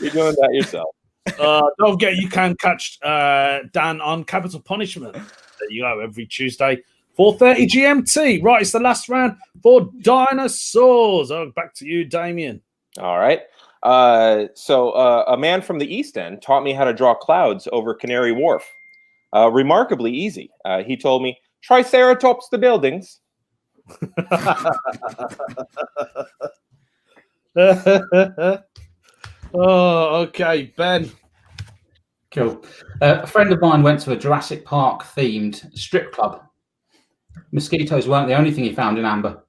You're doing that yourself. Don't forget, you can catch Dan on Capital Punishment. There you go, every Tuesday, 4:30 GMT. Right, it's the last round for dinosaurs. Back to you, Damien. All right. So a man from the East End taught me how to draw clouds over Canary Wharf. Remarkably easy. He told me, Triceratops the buildings. Oh, okay, Ben. Cool. A friend of mine went to a Jurassic Park themed strip club. Mosquitoes weren't the only thing he found in amber.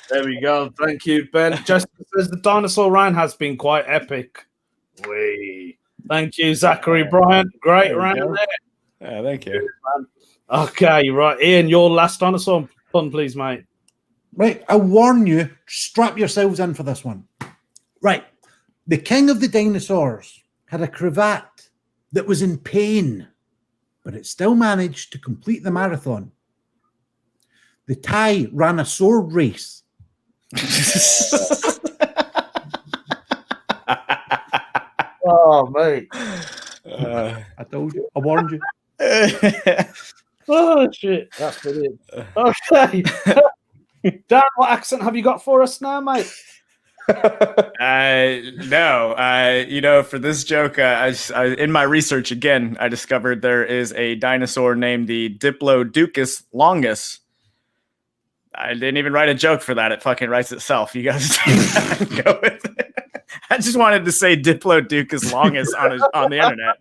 There we go. Thank you, Ben. Just says the dinosaur round has been quite epic. Thank you, Zachary Bryant. Great round there. Yeah, thank you. Okay, right. Ian, your last dinosaur pun, please, mate. Right, I warn you, strap yourselves in for this one. Right, the king of the dinosaurs had a cravat that was in pain, but it still managed to complete the marathon. The tie ran a sword race. Oh, mate. I told you, I warned you. Oh, shit. That's brilliant. Okay. Dan, what accent have you got for us now, mate? No. For this joke, I in my research again, I discovered there is a dinosaur named the Diplodocus longus. I didn't even write a joke for that. It fucking writes itself. You guys take that and go with it. I just wanted to say Diplodocus longus on the internet.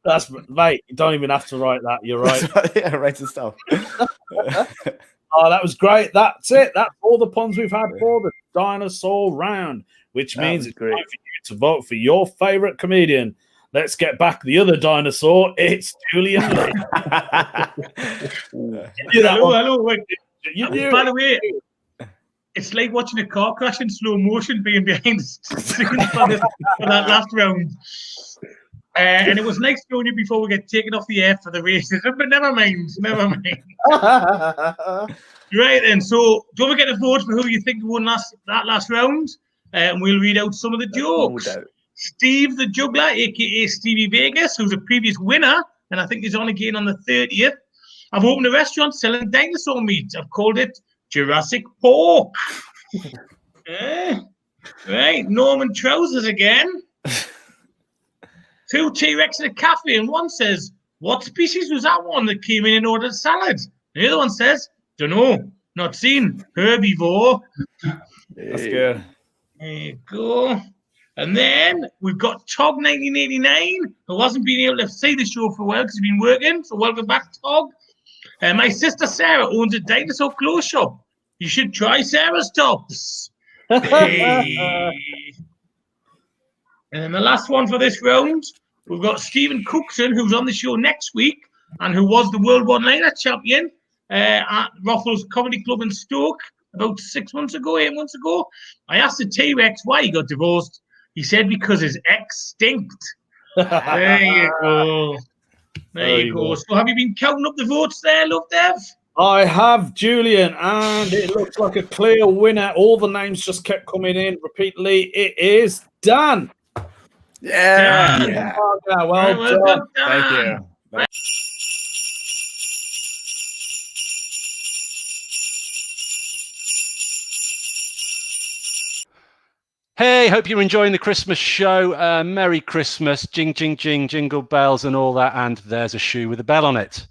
That's mate. You don't even have to write that. You're right. Yeah, it writes itself. Oh, that was great. That's it. That's all the puns we've had for the dinosaur round, which means it's time for you to vote for your favorite comedian. Let's get back the other dinosaur. It's Julian. Hello. Wait. By the way, it's like watching a car crash in slow motion being behind the screen for that last round. And it was nice knowing you before we get taken off the air for the racism, but never mind. Right then, so don't forget to vote for who you think won that last round, and we'll read out some of the jokes. Steve the Juggler, aka Stevie Vegas, who's a previous winner, and I think he's on again on the 30th. I've opened a restaurant selling dinosaur meat. I've called it Jurassic Pork. Right, Norman Trousers again. 2 T-Rex in a cafe, and one says, "What species was that one that came in and ordered salad?" The other one says, "Dunno, not seen, herbivore." That's good. There you go. And then we've got Tog 1989, who hasn't been able to see the show for a while because he's been working. So welcome back, Tog. My sister Sarah owns a dinosaur clothes shop. You should try Sarah's tops. Hey. And then the last one for this round, we've got Stephen Cookson, who's on the show next week and who was the World One-Liner champion at Ruffles Comedy Club in Stoke about 8 months ago. I asked the T-Rex why he got divorced. He said because his ex stinked. There you go. There you go. So have you been counting up the votes there, Lovdev? I have, Julian, and it looks like a clear winner. All the names just kept coming in repeatedly. It is Dan. Yeah. Well done. Thank you. Hey, hope you're enjoying the Christmas show. Merry Christmas, jing, jing, jing, jingle bells and all that. And there's a shoe with a bell on it.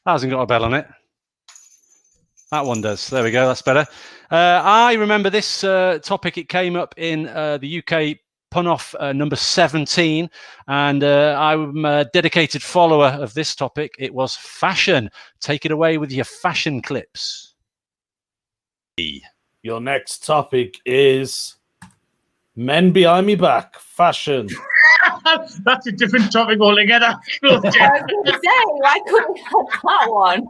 Hasn't got a bell on it. That one does. There we go. That's better. I remember this topic. It came up in the UK Pun-Off number 17, and I'm a dedicated follower of this topic. It was fashion. Take it away with your fashion clips. Your next topic is men behind me back, fashion. That's a different topic altogether. I was going to say, why couldn't we have that one?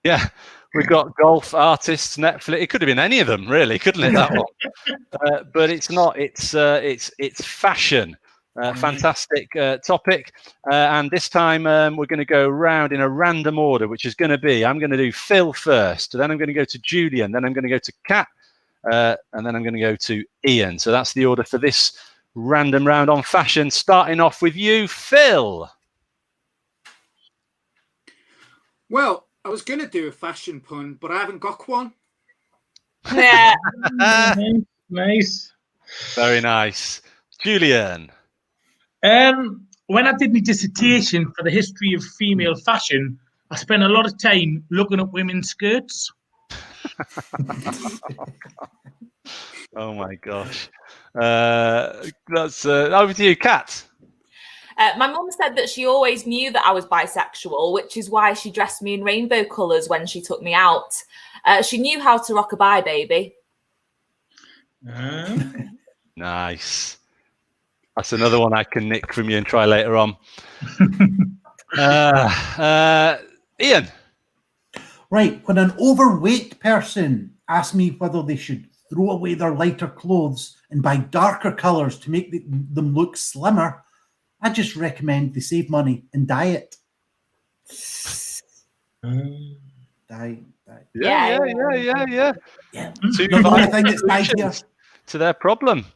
Yeah, we've got golf artists, Netflix. It could have been any of them, really, couldn't it? That one, but it's not. It's fashion. Fantastic topic, and this time we're going to go around in a random order, which is going to be: I'm going to do Phil first, then I'm going to go to Julian, then I'm going to go to Kat, and then I'm going to go to Iain. So that's the order for this random round on fashion. Starting off with you, Phil. Well, I was going to do a fashion pun, but I haven't got one. Yeah. Nice. Very nice. Julian. When I did my dissertation for the history of female fashion, I spent a lot of time looking up women's skirts. Oh my gosh. That's over to you, Kat. My mum said that she always knew that I was bisexual, which is why she dressed me in rainbow colours when she took me out. She knew how to rock a bye, baby. Nice. That's another one I can nick from you and try later on. Iain. Right, when an overweight person asks me whether they should throw away their lighter clothes and buy darker colours to make them look slimmer, I just recommend they save money and diet. Diet. Yeah. The only thing that's nice here. To their problem.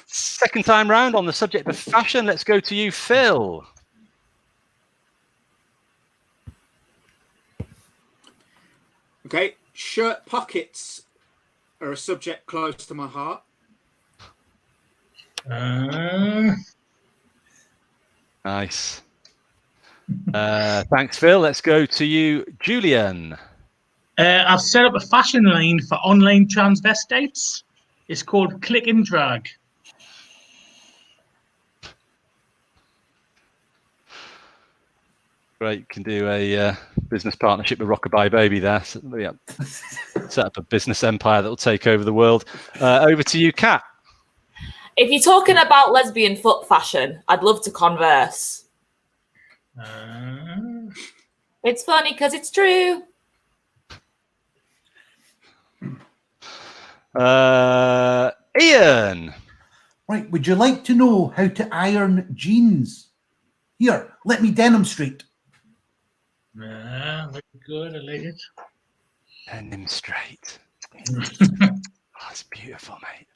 Second time round on the subject of fashion. Let's go to you, Phil. Okay, shirt pockets are a subject close to my heart. Nice. Thanks, Phil. Let's go to you, Julian. I've set up a fashion line for online transvestites. It's called Click and Drag. Great, can do a business partnership with Rockabye Baby there. So, yeah. Set up a business empire that will take over the world. Over to you, Kat. If you're talking about lesbian foot fashion, I'd love to converse. It's funny because it's true. Iain. Right, would you like to know how to iron jeans? Here, let me demonstrate. Very good, I like it. Demonstrate. That's beautiful, mate.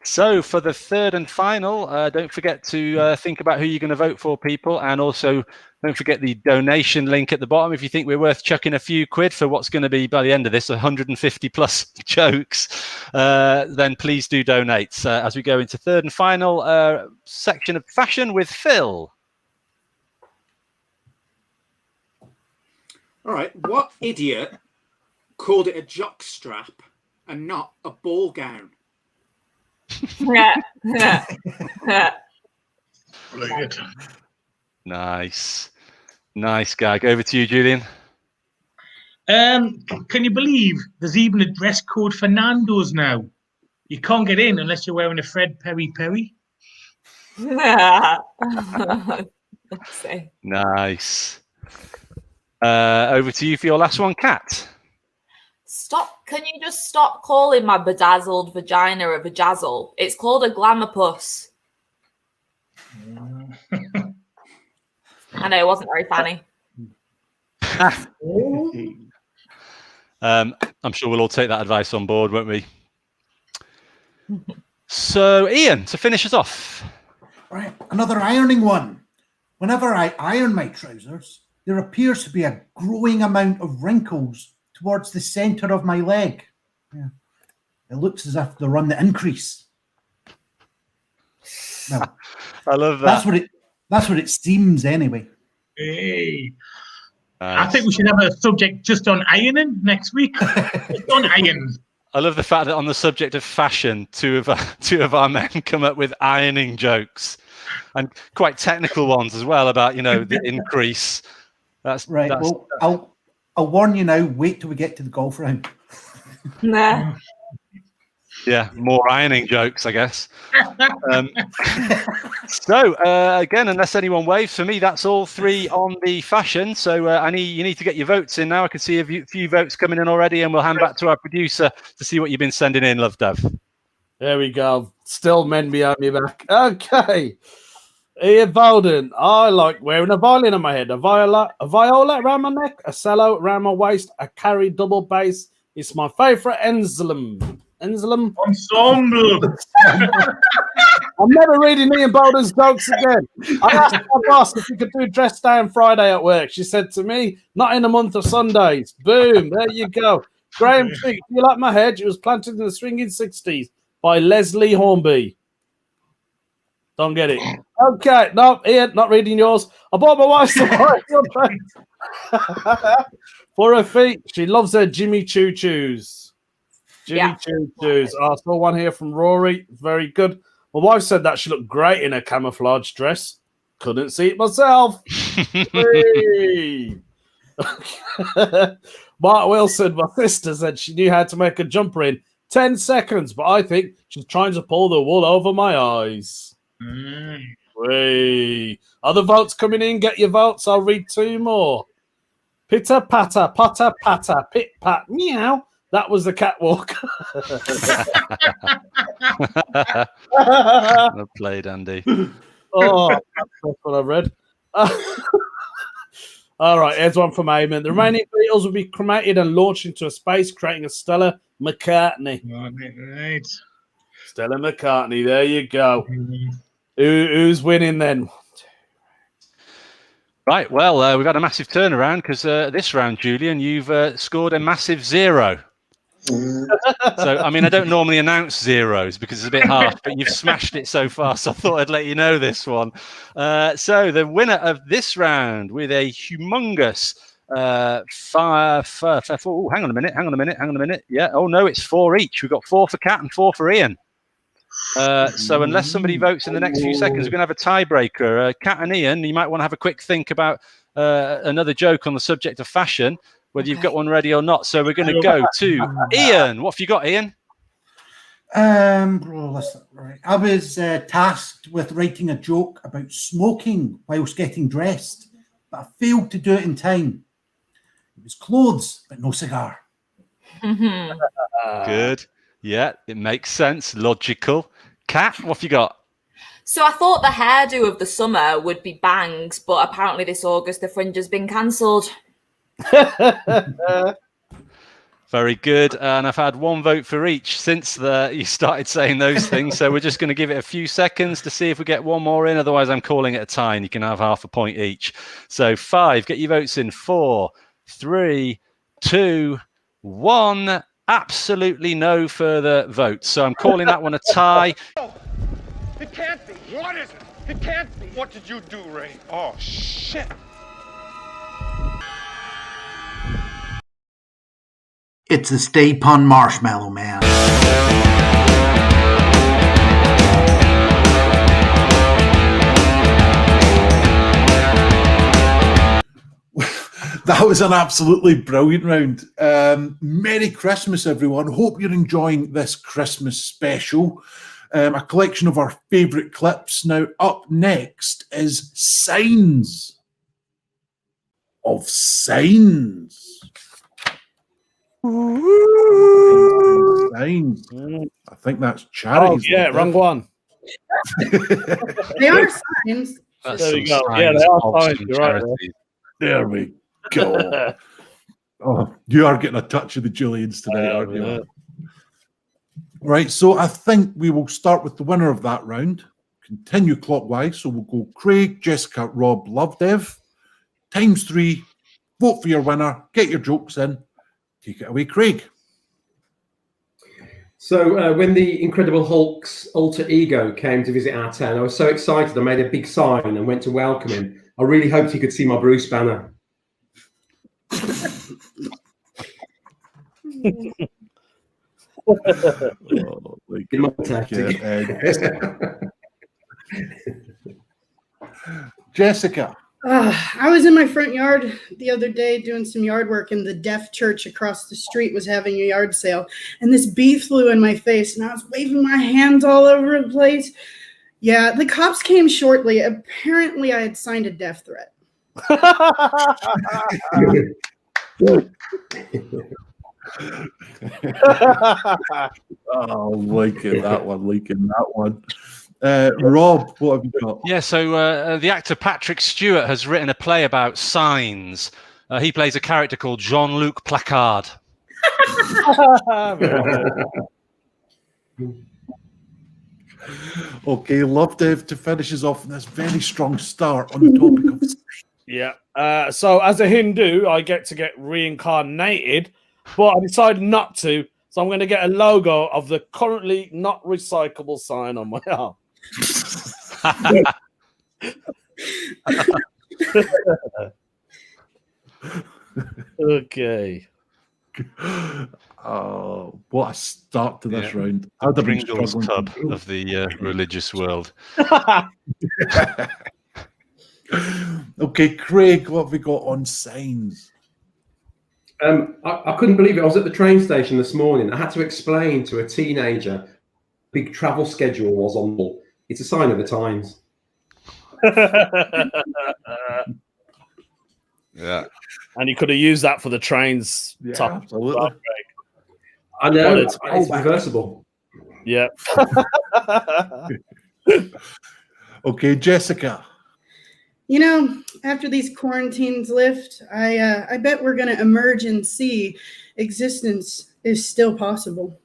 So for the third and final, don't forget to think about who you're going to vote for, people, and also don't forget the donation link at the bottom. If you think we're worth chucking a few quid for what's going to be, by the end of this, 150 plus jokes, then please do donate. As we go into third and final section of fashion with Phil. All right, what idiot called it a jock strap and not a ball gown? Nice gag. Over to you, Julian. Can you believe there's even a dress code for Nando's now? You can't get in unless you're wearing a Fred Perry. Nice. Over to you for your last one, Kat. Stop. Can you just stop calling my bedazzled vagina a vajazzle? It's called a glamour puss. I know, it wasn't very funny. I'm sure we'll all take that advice on board, won't we? So, Iain, to finish us off. Right, another ironing one. Whenever I iron my trousers, there appears to be a growing amount of wrinkles towards the centre of my leg. Yeah. It looks as if they're on the increase. Now, I love that. That's what it seems anyway. Hey. I think we should have a subject just on ironing next week. Just on iron. I love the fact that on the subject of fashion, two of our men come up with ironing jokes, and quite technical ones as well about the increase. That's right. That's, well, I'll warn you now. Wait till we get to the golf round. Nah. Yeah, more ironing jokes, I guess. So again, unless anyone waves, for me, that's all three on the fashion. So you need to get your votes in now. I can see a few votes coming in already, and we'll hand back to our producer to see what you've been sending in, Lovdev. There we go. Still men behind me back. Okay. Ian Bowden. I like wearing a violin on my head, a viola around my neck, a cello around my waist, a carry double bass. It's my favourite ensemble. Ensemble. I'm never reading Ian Bowden's jokes again. I asked my boss if he could do Dress Down Friday at work. She said to me, not in the month of Sundays. Boom, there you go. Graham Trigg, do you like my hedge? It was planted in the swinging 60s by Leslie Hornby. Don't get it. Okay, no, Ian, not reading yours. I bought my wife some for her feet. She loves her Jimmy Choo Choos. Jimmy Choo Choos. I saw one here from Rory. Very good. My wife said that she looked great in a camouflage dress. Couldn't see it myself. Mark Wilson, my sister, said she knew how to make a jumper in 10 seconds, but I think she's trying to pull the wool over my eyes. Other votes coming in. Get your votes. I'll read two more. Pitter patter, potter patter, pit pat, meow. That was the catwalk. Well played, Andy. Oh, that's what I read. All right, here's one from Eamon. The remaining Beatles will be cremated and launched into a space, creating a Stella McCartney. Right. Stella McCartney, there you go. Who's winning then? Right, well, we've had a massive turnaround because this round, Julian, you've scored a massive 0. So, I mean, I don't normally announce zeros because it's a bit harsh, but you've smashed it so far, so I thought I'd let you know this one. So the winner of this round with a humongous hang on a minute. Yeah, oh no, it's 4 each. We've got 4 for Kat and 4 for Ian. So unless somebody votes in the next few seconds, we're going to have a tiebreaker. Kat and Ian, you might want to have a quick think about another joke on the subject of fashion, whether you've got one ready or not. So we're going to go to Ian. What have you got, Ian? I was tasked with writing a joke about smoking whilst getting dressed, but I failed to do it in time. It was clothes, but no cigar. Good. Yeah, it makes sense. Logical. Kat, what have you got? So I thought the hairdo of the summer would be bangs, but apparently this August the fringe has been cancelled. Very good. And I've had 1 vote for each since you started saying those things. So we're just going to give it a few seconds to see if we get one more in. Otherwise, I'm calling it a tie and you can have half a point each. So 5, get your votes in. 4, 3, 2, 1. Absolutely no further votes. So I'm calling that one a tie. It can't be. What is it? It can't be. What did you do, Ray? Oh, shit. It's a Stay Pun Marshmallow Man. That was an absolutely brilliant round. Merry Christmas, everyone. Hope you're enjoying this Christmas special. A collection of our favourite clips. Now, up next is Signs of Signs. Signs. I think that's charity. Oh, yeah, wrong one. They are signs. There we go. Yeah, they are signs. You're right. There we go. Oh, you are getting a touch of the Julians tonight, aren't you? Yeah. Right, so I think we will start with the winner of that round. Continue clockwise. So we'll go Craig, Jessica, Rob, Lovdev. Times 3. Vote for your winner. Get your jokes in. Take it away, Craig. So when the Incredible Hulk's alter ego came to visit our town, I was so excited I made a big sign and went to welcome him. I really hoped he could see my Bruce banner. In my tactic. Jessica. I was in my front yard the other day doing some yard work, and the deaf church across the street was having a yard sale. And this bee flew in my face, and I was waving my hands all over the place. Yeah, the cops came shortly. Apparently, I had signed a death threat. Oh, liking that one. Rob, what have you got? Yeah, so the actor Patrick Stewart has written a play about signs. He plays a character called Jean-Luc Placard. Okay, Lovdev to finish us off on this very strong start on the topic of Yeah. So as a Hindu, I get to get reincarnated, but I decided not to. So I'm going to get a logo of the currently not recyclable sign on my arm. Okay. Oh, what a start to this round. The Pringles tub of the religious world. Okay, Craig, what have we got on signs? I couldn't believe it. I was at the train station this morning. I had to explain to a teenager big travel schedule was on board. It's a sign of the times. Yeah. And you could have used that for the trains. Yeah, top. absolutely. I know. It's reversible. Yeah. Okay, Jessica. You know, after these quarantines lift, I bet we're going to emerge and see existence is still possible.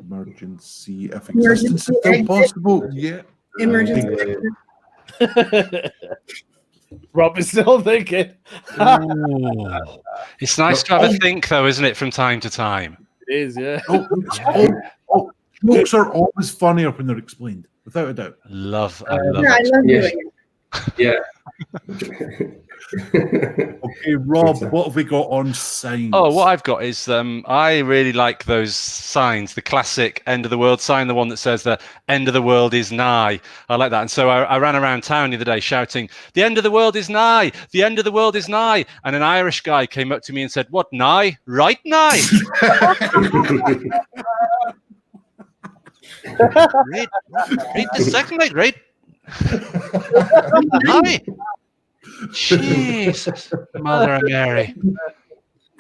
Emergency, if existence is still possible. Yeah. Emergency. Rob is still thinking. It's nice to have a think, though, isn't it, from time to time? It is, yeah. Jokes are always funnier when they're explained, without a doubt. I love I love doing it. Yeah. Okay, Rob, what have we got on signs? Oh, what I've got is I really like those signs, the classic end of the world sign, the one that says the end of the world is nigh. I like that. And so I ran around town the other day shouting, the end of the world is nigh, the end of the world is nigh. And an Irish guy came up to me and said, what, nigh? Right nigh. read the second mate, right? Nigh. Jesus, Mother of Mary.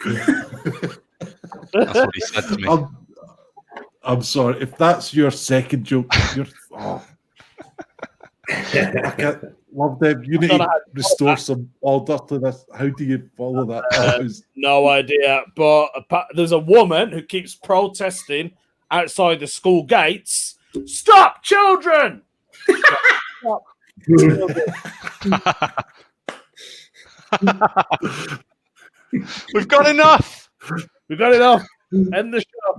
That's what he said to me. I'm sorry. If that's your second joke, you're. Oh. I can't. Lovdev, you need to restore some order to this. How do you follow that? No idea. But there's a woman who keeps protesting outside the school gates. Stop, children! Stop. We've got enough. We've got enough. End the show.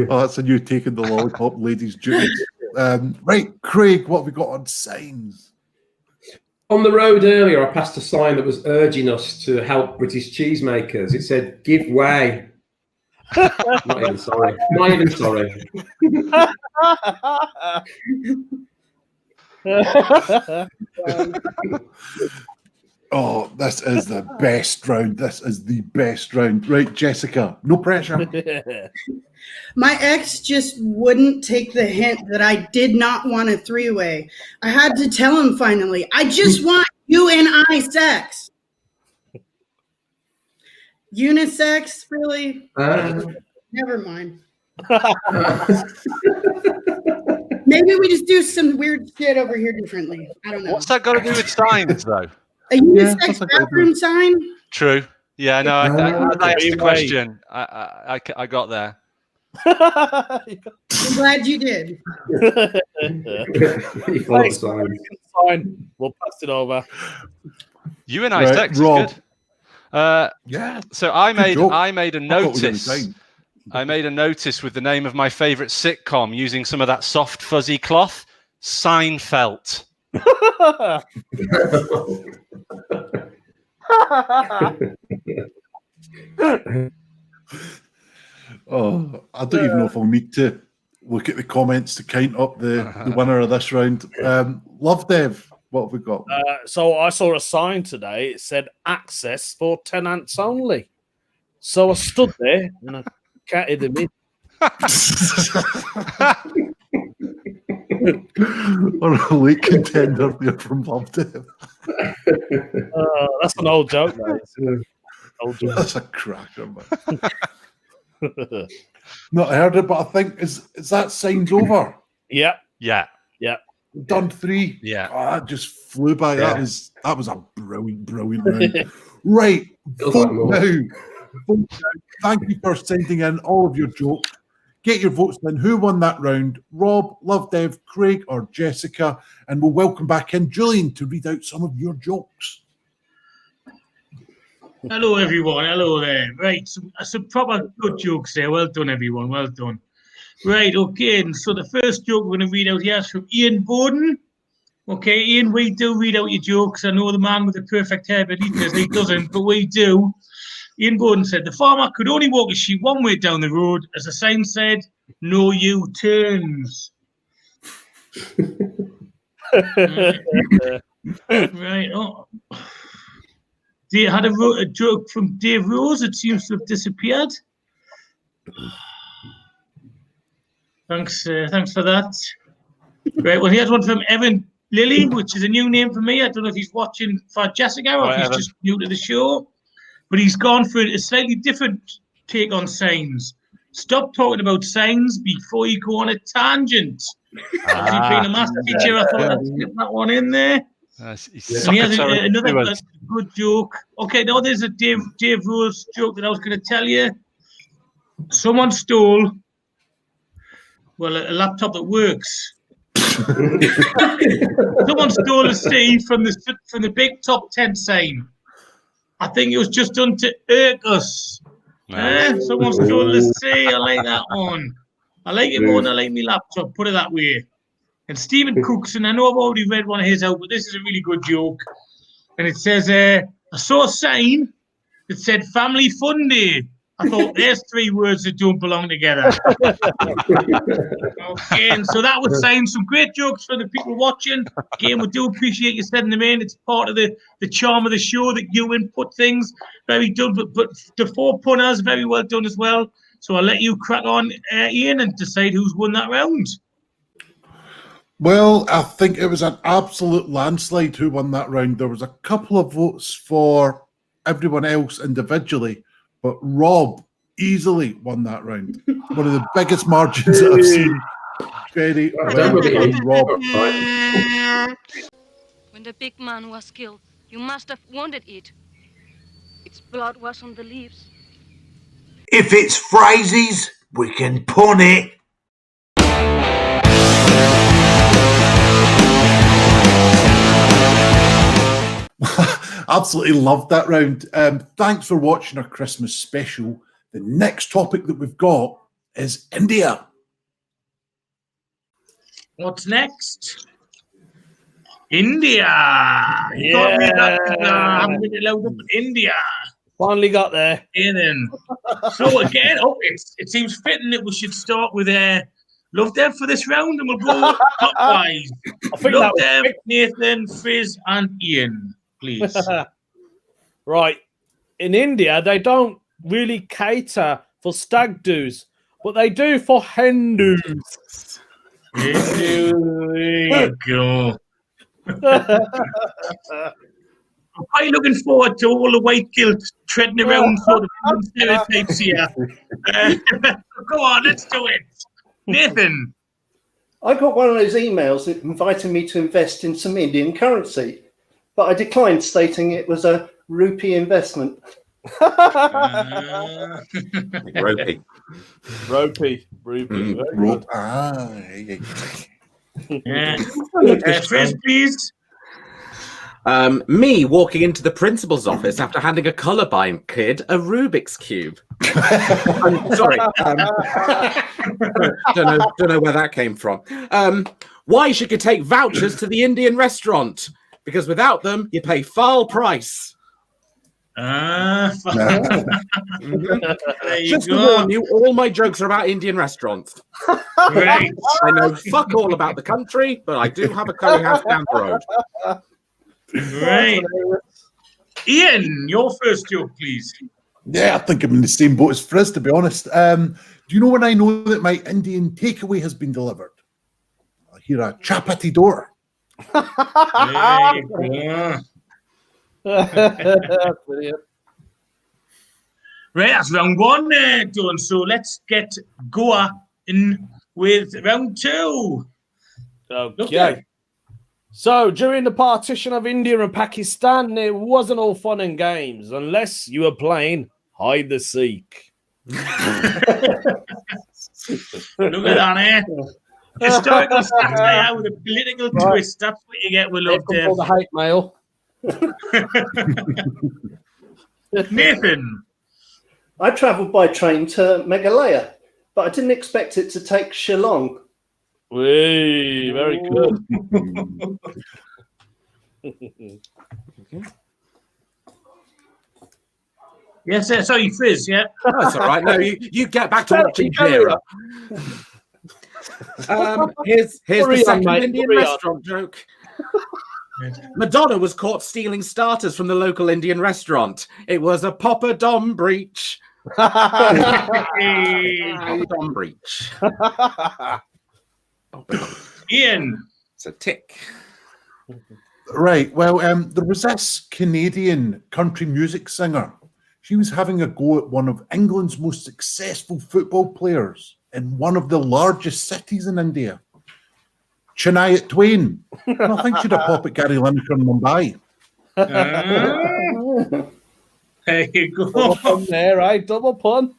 Oh, that's a new take in the lollipop ladies' duties. Right, Craig, what have we got on signs? On the road earlier, I passed a sign that was urging us to help British cheesemakers. It said, give way. Not even sorry. Not even sorry. Oh, this is the best round. This is the best round. Right, Jessica, no pressure. My ex just wouldn't take the hint that I did not want a three-way. I had to tell him finally, I just want you and I sex. Unisex, really? Never mind. Maybe we just do some weird shit over here differently. I don't know. What's that got to do with signs, though? A unisex bathroom sign? True. Yeah, no, I asked the question. I got there. I'm glad you did. Thanks. Fine. We'll pass it over. You and I text is good. Yeah. So I made a notice. I made a notice with the name of my favorite sitcom using some of that soft fuzzy cloth Seinfeld. Oh, I don't even know if I'll need to look at the comments to count up the winner of this round. Lovdev, what have we got? So I saw a sign today. It said access for tenants only. So I stood there and I counted them in. Or a late contender there from Lovdev. That's an old joke, mate. Old joke. That's a cracker, man. Not heard it, but I think is that signed over? Yeah. Yeah. Yeah. Done 3. Yeah. Oh, that just flew by. Yeah. That was a brilliant round. Right. Feels like Vote more. now. Vote now. Thank you for sending in all of your jokes. Get your votes in. Who won that round? Rob, Lovdev, Craig, or Jessica? And we'll welcome back in Julian to read out some of your jokes. Hello, everyone. Hello there. Right, some proper good jokes there. Well done, everyone. Well done. Right, okay. And so the first joke we're going to read out here is from Iain Bowden. Okay, Iain, we do read out your jokes. I know the man with the perfect hair, but he doesn't, but we do. Iain Bowden said, the farmer could only walk his sheep one way down the road, as the sign said, no U-turns. Right, oh. They had a joke from Dave Rose. It seems to have disappeared. Thanks for that. Right, well, here's one from Evan Lilly, which is a new name for me. I don't know if he's watching for Jessica or if he's just new to the show. But he's gone for a slightly different take on signs. Stop talking about signs before you go on a tangent. Obviously, being a maths teacher, I thought I'd slip that one in there. And here's another good joke. Okay, now there's a Dave Rose joke that I was going to tell you. Someone stole, well, a laptop that works. Someone stole a C from the big top 10 sign. I think it was just done to irk us. Someone stole a C. I like that one. I like it more than I like my laptop. Put it that way. And Stephen Cookson, I know I've already read one of his out, but this is a really good joke. And it says, I saw a sign that said Family Fun Day. I thought there's 3 words that don't belong together. Okay, and so that was saying some great jokes for the people watching. Again, we do appreciate you sending them in. It's part of the charm of the show that you input things. Very done, but the 4 punners, very well done as well. So I'll let you crack on, Iain, and decide who's won that round. Well, I think it was an absolute landslide who won that round. There was a couple of votes for everyone else individually, but Rob easily won that round. One of the biggest margins that I've seen. Very well done, Rob. When the big man was killed, you must have wanted it. Its blood was on the leaves. If it's phrases, we can pun it. Absolutely loved that round. Thanks for watching our Christmas special. The next topic that we've got is India. What's next? India. India. Finally got there. And then, so again, it seems fitting that we should start with Lovdev for this round, and we'll go clockwise. Lovdev, Nathan, Fizz, and Iain, please. Right. In India, they don't really cater for stag do's, but they do for hen do's. There you go. I'm quite looking forward to all the white guilt treading around sort of stereotypes here. Go on, let's do it. Nathan. I got one of those emails that invited me to invest in some Indian currency, but I declined, stating it was a rupee investment. Ropey. Frizz, please. Me walking into the principal's office after handing a colourblind kid a Rubik's Cube. I'm sorry. Don't know where that came from. Why she could take vouchers to the Indian restaurant. Because without them, you pay full price. There you Just to go. warn you, all my jokes are about Indian restaurants. Right. I know fuck all about the country, but I do have a curry house down the road. Right. Iain, your first joke, please. Yeah, I think I'm in the same boat as Frizz, to be honest. Do you know when I know that my Indian takeaway has been delivered? I hear a chap at the door. There you go. Brilliant. Right, that's round one done. So let's get going with round two. Okay. So during the partition of India and Pakistan, it wasn't all fun and games unless you were playing hide the seek. Look at that, eh? Historical satire with a political twist. That's what you get with Lovdev. All the hate mail. Nathan. I travelled by train to Meghalaya, but I didn't expect it to take Shillong. Wee, very good. Yes, sorry, Fizz, yeah? That's all right. No, you get back to watching Kira. Here's the second Indian restaurant joke. Madonna was caught stealing starters from the local Indian restaurant. It was a poppadom breach. Poppadom breach. Iain. It's a tick. Right. Well, there was this Canadian country music singer. She was having a go at one of England's most successful football players in one of the largest cities in India, Chennai Twain. I think she'd a pop at Gary Lineker in Mumbai. There you go. Double pun there, right? Double pun.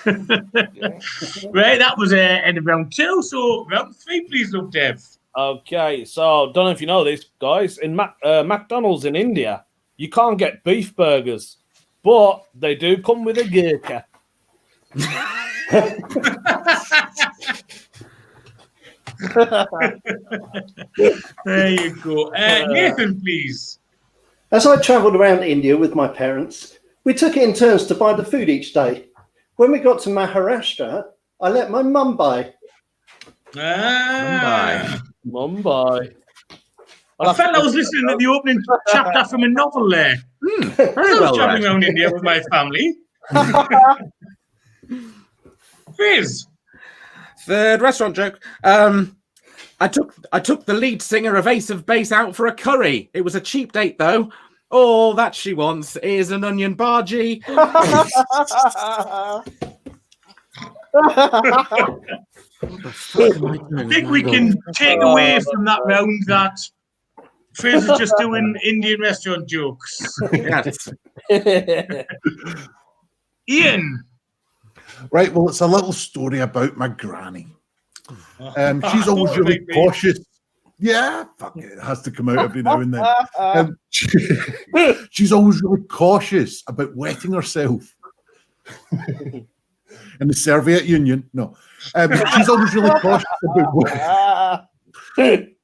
Right, that was end of round two. So round three, please, Lovdev. Okay, so don't know if you know this, guys. In McDonald's in India, you can't get beef burgers, but they do come with a gherka. There you go. Nathan, please. As I travelled around India with my parents, we took it in turns to buy the food each day. When we got to Maharashtra, I let my mum buy. Mumbai. I felt I was listening to the opening chapter from a novel there. Very well traveling read. around India with my family. Fizz. Third restaurant joke. I took the lead singer of Ace of Base out for a curry. It was a cheap date though. All that she wants is an onion bhaji. I think we can take away from that round that Fizz is just doing Indian restaurant jokes. Yes. Iain. Right, well, it's a little story about my granny. She's always really cautious. Yeah, fuck it. It has to come out every now and then. She's always really cautious about wetting herself. In the Soviet Union, no. She's always really cautious about okay,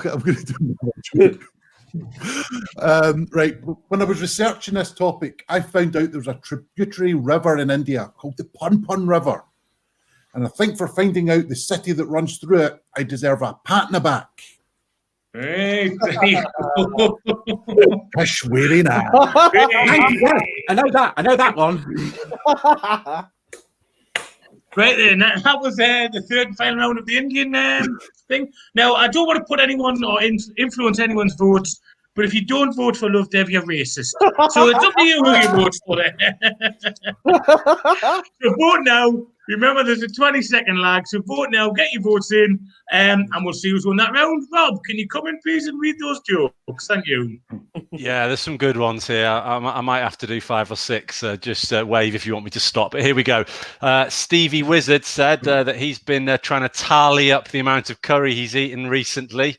I'm going to do more joke. Right, when I was researching this topic, I found out there was a tributary river in India called the Pun River. And I think for finding out the city that runs through it, I deserve a pat on the back. Hey, Kashwiri now. I know that one. Right then, that was the third and final round of the Indian thing. Now, I don't want to put anyone or influence anyone's votes, but if you don't vote for Lovdev, you're racist. So it's up to you who you vote for. So vote now. Remember, there's a 20-second lag, so vote now. Get your votes in, and we'll see who's won that round. Rob, can you come in, please, and read those jokes? Thank you. Yeah, there's some good ones here. I might have to do 5 or 6. Just wave if you want me to stop. But here we go. Stevie Wizard said that he's been trying to tally up the amount of curry he's eaten recently.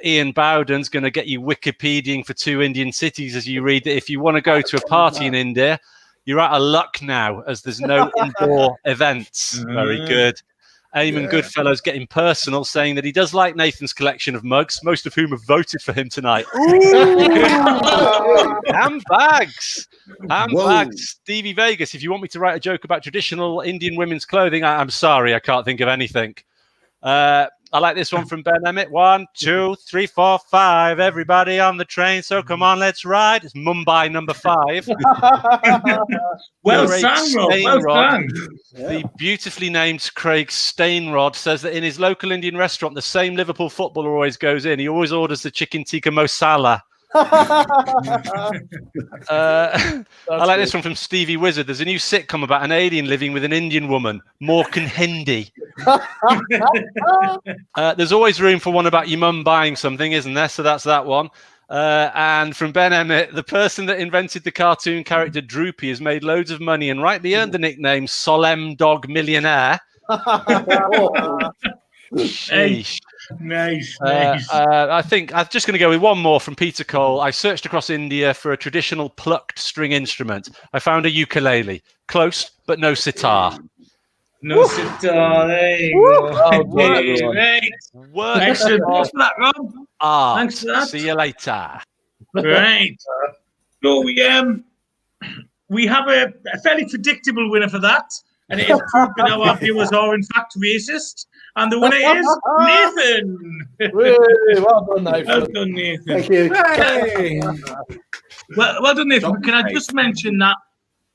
Ian Bowden's going to get you Wikipediaing for 2 Indian cities as you read it. If you want to go to a party in India, you're out of luck now as there's no indoor events. Very good. Eamon Goodfellow's getting personal, saying that he does like Nathan's collection of mugs, most of whom have voted for him tonight. Handbags. Stevie Vegas, if you want me to write a joke about traditional Indian women's clothing, I'm sorry, I can't think of anything. I like this one from Ben Emmett. 1, 2, 3, 4, 5. Everybody on the train, so come on, let's ride. It's Mumbai number 5. Well Craig sung, Rob. Well Stainrod, sung. the beautifully named Craig Stainrod, says that in his local Indian restaurant, the same Liverpool footballer always goes in. He always orders the chicken tikka masala. I like this one from Stevie Wizard. There's a new sitcom about an alien living with an Indian woman, Morkan Hindi. There's always room for one about your mum buying something, isn't there? So that's that one. And from Ben Emmett, the person that invented the cartoon character Droopy has made loads of money and rightly earned the nickname Solemn Dog Millionaire. Sheesh. Nice. I think I'm just going to go with one more from Peter Cole. I searched across India for a traditional plucked string instrument. I found a ukulele. Close, but no sitar. No sitar. There you go. Great. Excellent. Thanks for that, Rob. Thanks for that. See you later. Right. So we have a fairly predictable winner for that. And it is proved that our viewers are, in fact, racist. And the winner is Nathan. Well done, Nathan. Well done, Nathan. Thank you. Hey. Well done, Nathan. Can I just mention that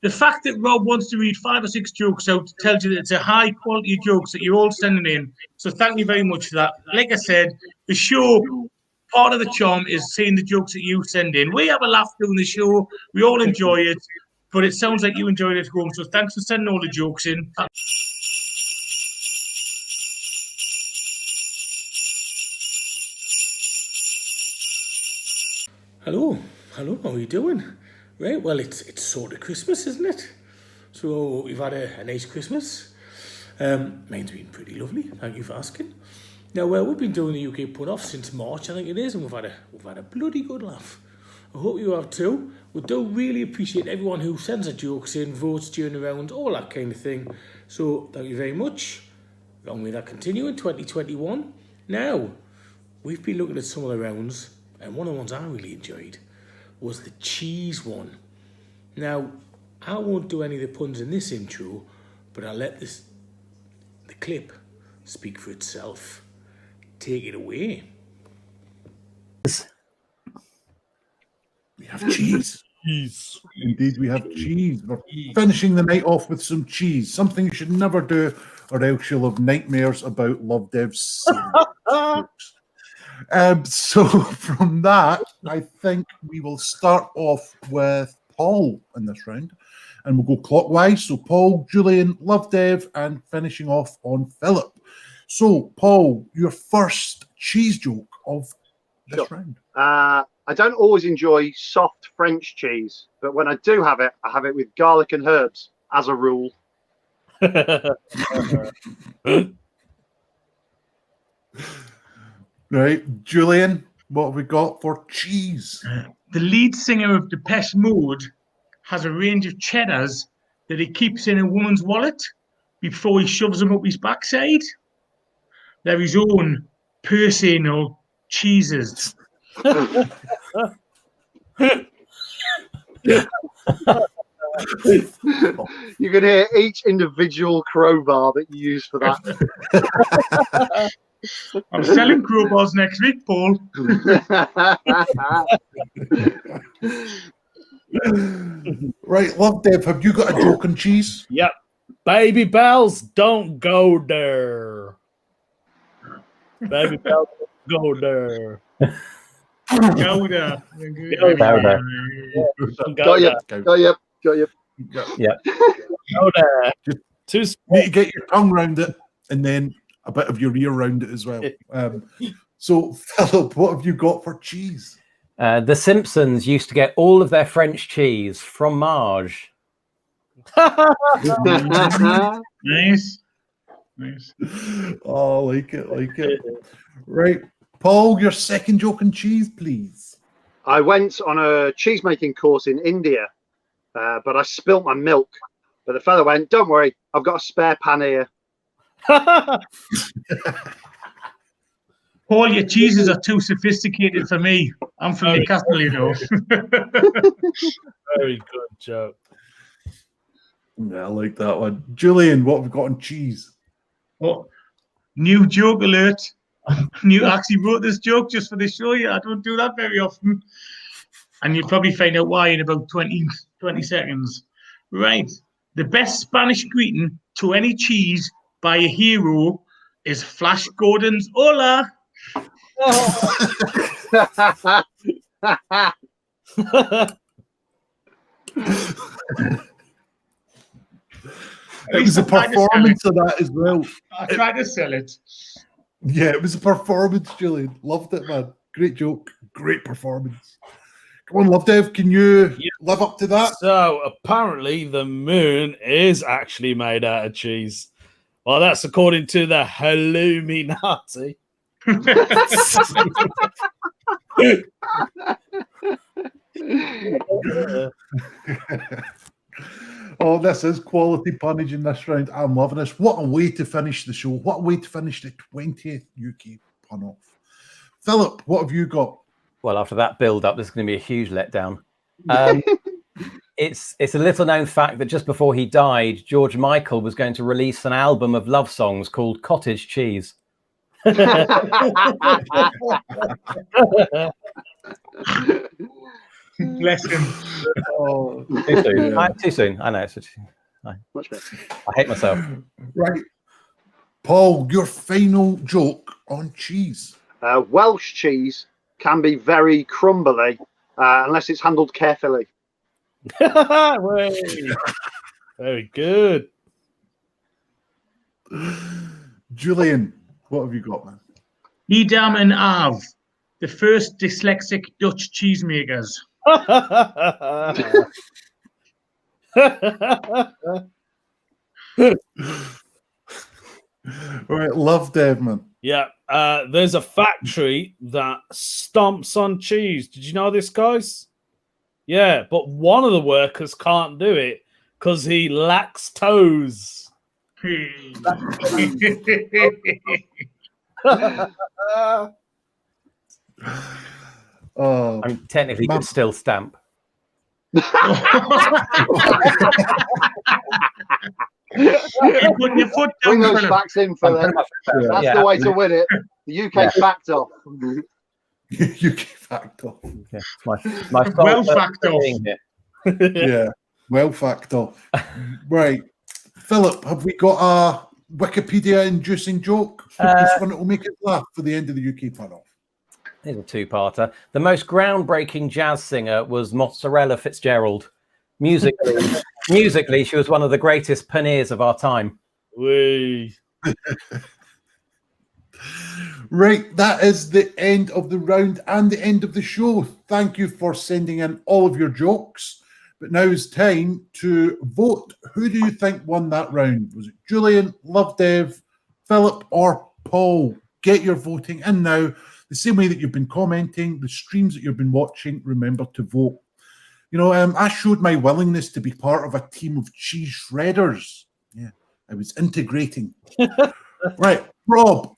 the fact that Rob wants to read 5 or 6 jokes out tells you that it's a high quality jokes that you're all sending in. So thank you very much for that. Like I said, the show, part of the charm is seeing the jokes that you send in. We have a laugh doing the show. We all enjoy it. But it sounds like you enjoyed it at home. So thanks for sending all the jokes in. Hello, how are you doing? Right, well, it's sort of Christmas, isn't it? So we've had a nice Christmas. Mine's been pretty lovely. Thank you for asking. Now, we've been doing the UK put-off since March, I think it is, and we've had a bloody good laugh. I hope you have too. We do really appreciate everyone who sends their jokes in, votes during the round, all that kind of thing. So thank you very much. Long may that continue in 2021. Now, we've been looking at some of the rounds, and one of the ones I really enjoyed was the cheese one. Now, I won't do any of the puns in this intro, but I'll let the clip speak for itself. Take it away. We have cheese. Indeed, we have cheese. We're finishing the night off with some cheese. Something you should never do, or else you'll have nightmares about Lovdev's jokes. So from that, I think we will start off with Paul in this round, and we'll go clockwise. So Paul, Julian, Lovedev, and finishing off on Philip. So Paul, your first cheese joke of this round. I don't always enjoy soft French cheese, but when I do have it, I have it with garlic and herbs, as a rule. Right, Julian, what have we got for cheese? The lead singer of Depeche Mode has a range of cheddars that he keeps in a woman's wallet before he shoves them up his backside. They're his own personal cheeses. You can hear each individual crowbar that you use for that. I'm selling crowbars next week, Paul. Right, Lovedev, have you got a joke on cheese? Yep. Baby bells, don't go there. Baby bells, don't go there. Gouda. Got you. Yeah. Gouda. Too small. You need to get your tongue round it, and then a bit of your ear round it as well. So, Philip, what have you got for cheese? The Simpsons used to get all of their French cheese from Marge. Nice. Oh, I like it. Right, Paul, your second joke on cheese, please. I went on a cheese making course in India, but I spilt my milk. But the fellow went, "Don't worry, I've got a spare pan here." Paul, your cheeses are too sophisticated for me. I'm from Newcastle, you know. Very good joke. Yeah, I like that one. Julian, what have we got on cheese? Oh, new joke alert. I actually wrote this joke just for the show. I don't do that very often. And you'll probably find out why in about 20 seconds. Right. The best Spanish greeting to any cheese by a hero is Flash Gordon's hola. It was a performance of that as well. I tried to sell it. Yeah, it was a performance, Julian. Loved it, man. Great joke. Great performance. Come on, Lovdev, can you live up to that? So apparently the moon is actually made out of cheese. Well, that's according to the Illuminati. Oh, this is quality punnage in this round. I'm loving this. What a way to finish the show. What a way to finish the 20th UK pun off. Philip, what have you got? Well, after that build-up, this is going to be a huge letdown. It's a little-known fact that just before he died, George Michael was going to release an album of love songs called Cottage Cheese. Bless him. Oh, Too soon. Too soon. I know. I hate myself. Right. Paul, your final joke on cheese. Welsh cheese can be very crumbly unless it's handled carefully. Very good. Julian, what have you got, man? Edam and Av, the first dyslexic Dutch cheesemakers. All right, Lovdev, man. Yeah, there's a factory that stomps on cheese. Did you know this, guys? Yeah, but one of the workers can't do it because he lacks toes. Oh, I mean, technically, could still stamp. You put your foot down. Bring those facts in for them. That's the way to win it. The UK fact off. UK fact off. Yeah, my well fact off. Yeah, well fact off. Right. Philip, have we got a Wikipedia-inducing joke? This one that will make it laugh for the end of the UK pun off. Here's a two-parter. The most groundbreaking jazz singer was Mozzarella Fitzgerald. Musically, she was one of the greatest pioneers of our time. Wee. Right, that is the end of the round and the end of the show. Thank you for sending in all of your jokes. But now it's time to vote. Who do you think won that round? Was it Julian, Lovdev, Philip, or Paul? Get your voting in now. The same way that you've been commenting, the streams that you've been watching, remember to vote. You know, I showed my willingness to be part of a team of cheese shredders. Yeah, I was integrating. Right, Rob,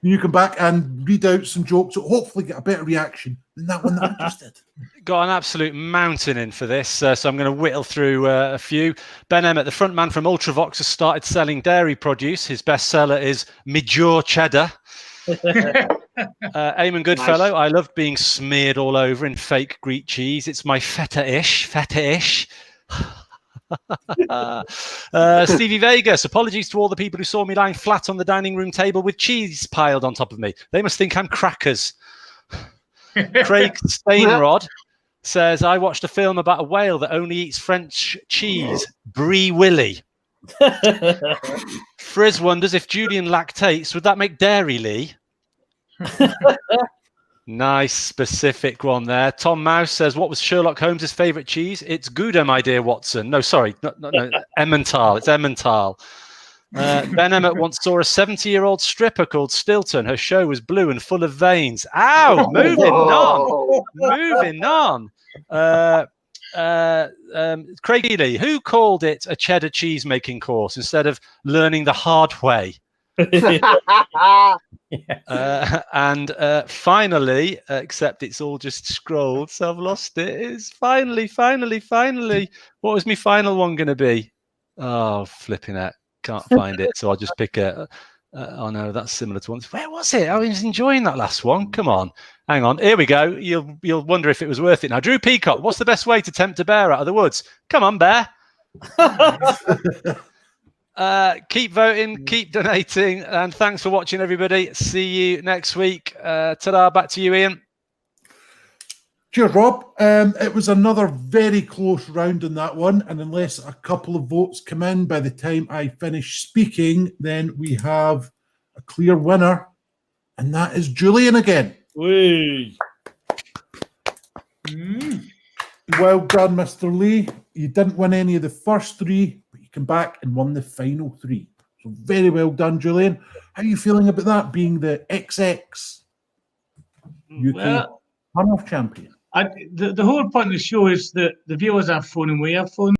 you come back and read out some jokes that hopefully get a better reaction than that one that I just did. Got an absolute mountain in for this, so I'm going to whittle through a few. Ben Emmett, the front man from Ultravox, has started selling dairy produce. His best seller is Mijor Cheddar. Eamon Goodfellow, nice. I loved being smeared all over in fake Greek cheese. It's my feta-ish. Stevie Vegas, apologies to all the people who saw me lying flat on the dining room table with cheese piled on top of me. They must think I'm crackers. Craig Stainrod says, I watched a film about a whale that only eats French cheese. Brie Willy. Frizz wonders if Julian lactates, would that make Dairy Lee? Nice specific one there. Tom Mouse says, what was Sherlock Holmes' favourite cheese? It's Gouda, my dear Watson. No, sorry, no, Emmental. It's Emmental. Ben Emmett once saw a 70-year-old stripper called Stilton. Her show was blue and full of veins. Ow! Moving on. Craig Ely, who called it a cheddar cheese making course instead of learning the hard way? And finally, except it's all just scrolled, so I've lost it. Is finally. What was my final one going to be? Oh, flipping it. Can't find it. So I'll just pick a. Oh no, that's similar to one. Where was it? I was enjoying that last one. Come on, hang on. Here we go. You'll wonder if it was worth it. Now, Drew Peacock. What's the best way to tempt a bear out of the woods? Come on, bear. Keep voting, keep donating, and thanks for watching, everybody. See you next week. Ta-da, back to you, Iain. Cheers, Rob. It was another very close round in that one, and unless a couple of votes come in by the time I finish speaking, then we have a clear winner, and that is Julian again. Whee. Well done, Mr. Lee. You didn't win any of the first three, but you came back and won the final three. So very well done, Julian. How are you feeling about that, being the XX UK Pun-Off champion? The whole point of the show is that the viewers have fun and we have fun.